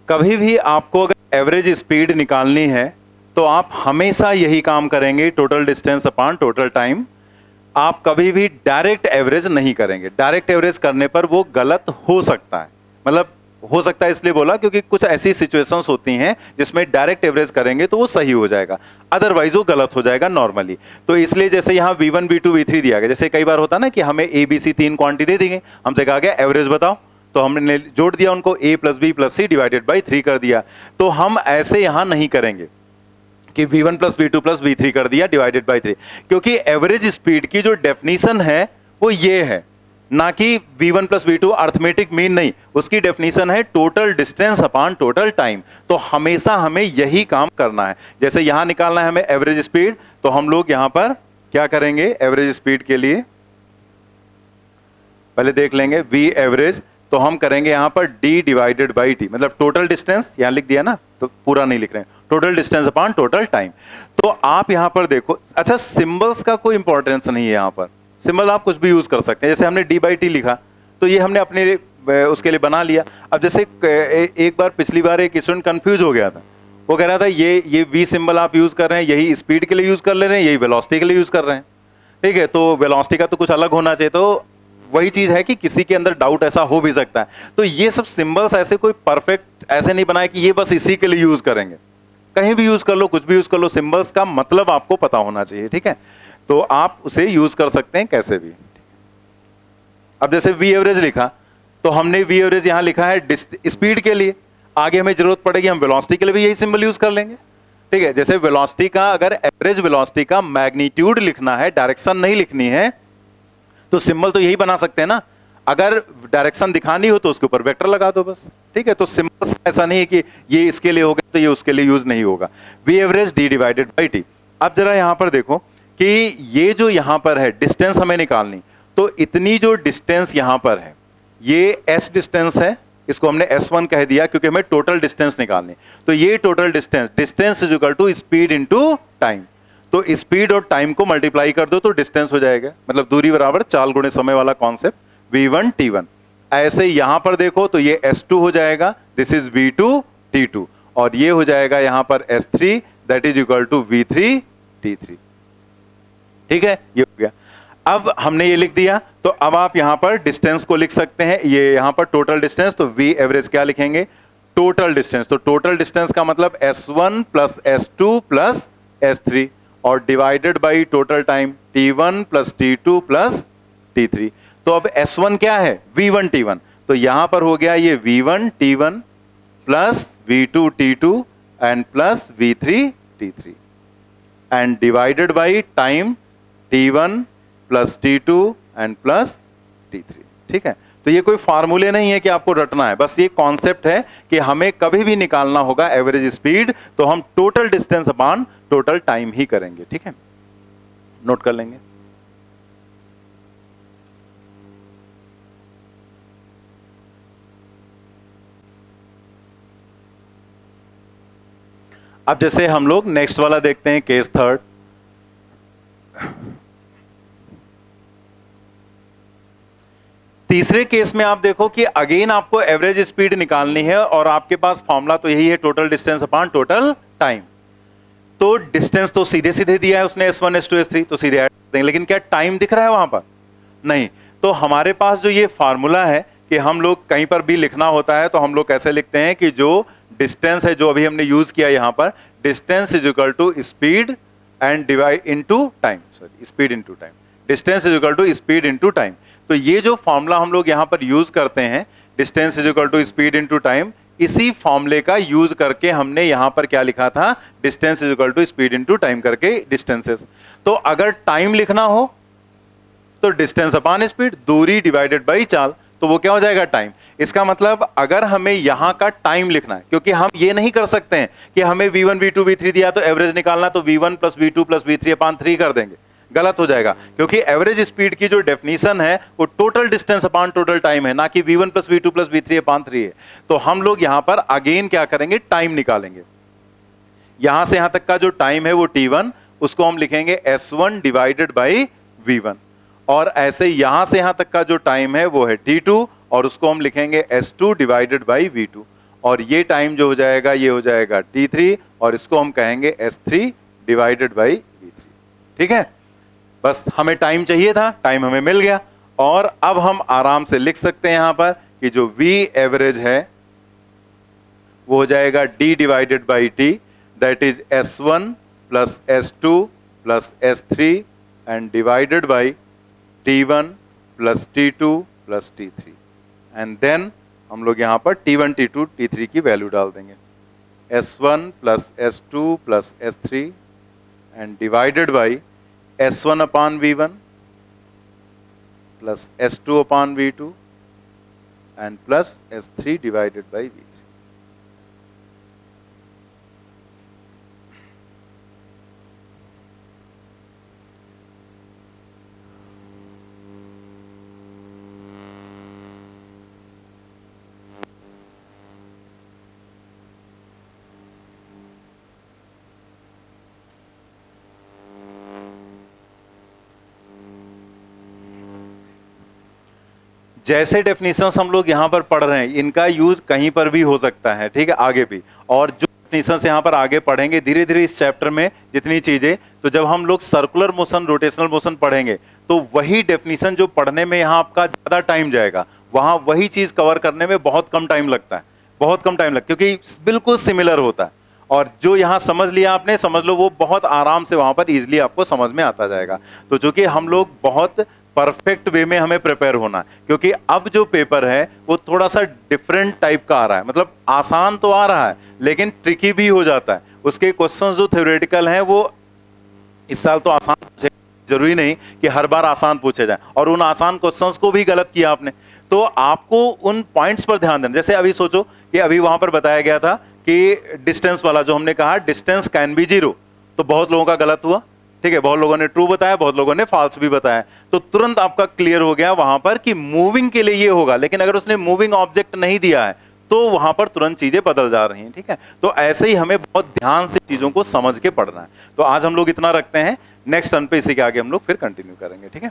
कभी भी आपको अगर एवरेज स्पीड निकालनी है तो आप हमेशा यही काम करेंगे, total distance upon total time. आप कभी भी डायरेक्ट एवरेज नहीं करेंगे, डायरेक्ट एवरेज करने पर वो गलत हो सकता है, मतलब हो सकता है इसलिए बोला क्योंकि कुछ ऐसी सिचुएशंस होती हैं जिसमें डायरेक्ट एवरेज करेंगे तो वो सही हो जाएगा, अदरवाइज वो गलत हो जाएगा नॉर्मली। तो इसलिए जैसे यहाँ V1 V2 V3 दिया गया, जैसे कई बार होता ना कि हमें ABC 3 क्वांटिटी दे दी गई, हमसे कहा गया एवरेज बताओ, तो हमने जोड़ दिया उनको, A plus B plus C divided by 3 कर दिया। तो हम ऐसे यहां नहीं करेंगे कि V1 plus V2 plus V3 कर दिया डिवाइडेड बाई 3, क्योंकि एवरेज स्पीड की जो डेफिनेशन है वो ये है, ना कि V1 plus V2 arithmetic mean नहीं, उसकी डेफिनेशन है total distance upon total time. तो हमेशा हमें यही काम करना है। जैसे यहां निकालना है हमें एवरेज स्पीड, तो हम लोग यहां पर क्या करेंगे, एवरेज स्पीड के लिए पहले देख लेंगे V एवरेज, तो हम करेंगे यहां पर D डिवाइडेड बाई T, मतलब टोटल डिस्टेंस यहां लिख दिया ना, तो पूरा नहीं लिख रहे हैं, total distance upon total time. तो आप यहां पर देखो, अच्छा सिंबल्स का कोई इंपॉर्टेंस नहीं है, यहां पर सिंबल आप कुछ भी यूज कर सकते हैं। जैसे हमने D बाई T लिखा तो ये हमने अपने उसके लिए बना लिया। अब जैसे एक बार पिछली बार एक स्टूडेंट कंफ्यूज हो गया था, वो कह रहा था ये V सिंबल आप यूज कर रहे हैं, यही स्पीड के लिए यूज कर ले रहे हैं, यही वेलोसिटी के लिए यूज कर रहे हैं, ठीक है, तो वेलोसिटी का तो कुछ अलग होना चाहिए। तो वही चीज है कि किसी के अंदर डाउट ऐसा हो भी सकता है। तो ये सब सिंबल्स ऐसे कोई परफेक्ट ऐसे नहीं बनाए कि ये बस इसी के लिए यूज करेंगे, कहीं भी यूज कर लो, कुछ भी यूज कर लो, सिंबल्स का मतलब आपको पता होना चाहिए, ठीक है, तो आप उसे यूज कर सकते हैं कैसे भी। अब जैसे V एवरेज लिखा, तो हमने V एवरेज यहां लिखा है स्पीड के लिए, आगे हमें जरूरत पड़ेगी हम वेलोसिटी के लिए भी यही सिंबल यूज कर लेंगे, ठीक है। जैसे वेलोसिटी का, अगर एवरेज वेलोसिटी का मैग्नीट्यूड लिखना है, डायरेक्शन नहीं लिखनी है, तो सिंबल तो यही बना सकते हैं ना, अगर डायरेक्शन दिखानी हो तो उसके ऊपर वेक्टर लगा दो बस, ठीक है। तो सिंबल ऐसा नहीं है कि ये इसके लिए होगा तो ये उसके लिए यूज नहीं होगा। V average D divided by T। अब जरा यहां पर देखो कि ये जो यहां पर है डिस्टेंस हमें निकालनी, तो इतनी जो डिस्टेंस यहां पर है ये S डिस्टेंस है, इसको हमने S1 कह दिया क्योंकि हमें टोटल डिस्टेंस निकालनी। तो ये total distance is equal to speed into time, तो स्पीड और टाइम को मल्टीप्लाई कर दो तो डिस्टेंस हो जाएगा, मतलब दूरी बराबर चाल गुणे समय वाला कॉन्सेप्ट, V1 T1। ऐसे यहां पर देखो तो ये S2 हो जाएगा, दिस इज V2 T2, और ये हो जाएगा यहां पर S3, that is equal to V3 T3, ठीक है, ये हो गया। अब हमने ये लिख दिया, तो अब आप यहां पर डिस्टेंस को लिख सकते हैं, ये यहां पर टोटल डिस्टेंस, तो V एवरेज क्या लिखेंगे, टोटल डिस्टेंस, तो टोटल डिस्टेंस का मतलब S1 plus S2 plus S3, और divided by total time T1 plus T2 plus T3। तो अब S1 क्या है, V1 T1, तो यहां पर हो गया ये V1 T1 plus V2 T2 and plus V3 T3, and divided by time T1 plus T2 and plus T3, ठीक है। तो ये कोई फार्मूले नहीं है कि आपको रटना है, बस ये कॉन्सेप्ट है कि हमें कभी भी निकालना होगा एवरेज स्पीड तो हम total distance upon total time ही करेंगे, ठीक है, नोट कर लेंगे। अब जैसे हम लोग नेक्स्ट वाला देखते हैं, केस थर्ड। तीसरे केस में आप देखो कि अगेन आपको एवरेज स्पीड निकालनी है और आपके पास फॉर्मूला तो यही है, total distance upon total time. तो डिस्टेंस तो सीधे सीधे दिया है उसने, S1 S2 S3, तो सीधे ऐड कर देंगे, लेकिन क्या टाइम दिख रहा है वहां पर? नहीं। तो हमारे पास जो ये फार्मूला है कि हम लोग कहीं पर भी लिखना होता है तो हम लोग कैसे लिखते हैं कि जो डिस्टेंस है जो अभी हमने यूज किया यहां पर, distance is equal to speed and divide into time, sorry speed into time, distance is equal to speed into time. तो ये जो फॉर्मूला हम लोग यहां पर यूज करते हैं, distance is equal to speed into time, इसी फॉर्मूले का यूज करके हमने यहां पर क्या लिखा था, distance is equal to speed into time करके डिस्टेंसेस। तो अगर टाइम लिखना हो तो डिस्टेंस अपॉन स्पीड, दूरी डिवाइडेड बाई चाल, तो वो क्या हो जाएगा, टाइम। इसका मतलब अगर हमें यहां का टाइम लिखना है, क्योंकि हम ये नहीं कर सकते हैं कि हमें v1 v2 v3 दिया तो एवरेज निकालना, तो v1 plus v2 plus v3 upon 3 कर देंगे, गलत हो जाएगा। क्योंकि एवरेज स्पीड की जो डेफिनेशन है वो total distance upon total time है, ना कि v1 plus v2 plus v3 upon 3 है। तो हम लोग यहां पर अगेन क्या करेंगे, टाइम निकालेंगे। यहां से यहां तक का जो टाइम है वो t1, उसको हम लिखेंगे s1 डिवाइडेड बाई v1, और ऐसे यहां से यहां तक का जो टाइम है वो है t2, और उसको हम लिखेंगे s2 डिवाइडेड बाई v2, और ये टाइम जो हो जाएगा ये हो जाएगा t3, और इसको हम कहेंगे s3 डिवाइडेड बाई v3। ठीक है, बस हमें टाइम चाहिए था, टाइम हमें मिल गया, और अब हम आराम से लिख सकते हैं यहां पर कि जो v एवरेज है वो हो जाएगा d divided by t, that is s1 plus s2 plus s3 and divided by t1 plus t2 plus t3, and then हम लोग यहां पर t1 t2 t3 की वैल्यू डाल देंगे, s1 plus s2 plus s3 and divided by s1 upon v1 plus s2 upon v2 and plus s3 divided by v3। जैसे definitions हम लोग यहाँ पर पढ़ रहे हैं इनका यूज कहीं पर भी हो सकता है, ठीक है, आगे भी। और जो डेफिनेशंस यहाँ पर आगे पढ़ेंगे धीरे धीरे इस चैप्टर में जितनी चीजें, तो जब हम लोग सर्कुलर मोशन रोटेशनल मोशन पढ़ेंगे तो वही डेफिनेशन जो पढ़ने में यहाँ आपका ज्यादा टाइम जाएगा, वहां वही चीज कवर करने में बहुत कम टाइम लगता है, बहुत कम टाइम लगता है, क्योंकि बिल्कुल सिमिलर होता है। और जो यहाँ समझ लिया आपने, समझ लो वो बहुत आराम से वहां पर इजीली आपको समझ में आता जाएगा। तो चूंकि हम लोग बहुत परफेक्ट वे में हमें प्रिपेयर होना है, क्योंकि अब जो पेपर है वो थोड़ा सा डिफरेंट टाइप का आ रहा है, मतलब आसान तो आ रहा है लेकिन ट्रिकी भी हो जाता है। उसके क्वेश्चंस जो थ्योरेटिकल हैं वो इस साल तो आसान पूछे, जरूरी नहीं कि हर बार आसान पूछे जाए, और उन आसान क्वेश्चंस को भी गलत किया आपने, तो आपको उन पॉइंट्स पर ध्यान देना। जैसे अभी सोचो कि अभी वहां पर बताया गया था कि डिस्टेंस वाला जो हमने कहा डिस्टेंस कैन बी 0, तो बहुत लोगों का गलत हुआ, ठीक है, बहुत लोगों ने ट्रू बताया, बहुत लोगों ने फॉल्स भी बताया, तो तुरंत आपका क्लियर हो गया वहां पर कि मूविंग के लिए ये होगा, लेकिन अगर उसने मूविंग ऑब्जेक्ट नहीं दिया है तो वहां पर तुरंत चीजें बदल जा रही हैं। ठीक है, तो ऐसे ही हमें बहुत ध्यान से चीजों को समझ के पढ़ना है। तो आज हम लोग इतना रखते हैं, नेक्स्ट टर्न पे इसी के आगे हम लोग फिर कंटिन्यू करेंगे। ठीक है।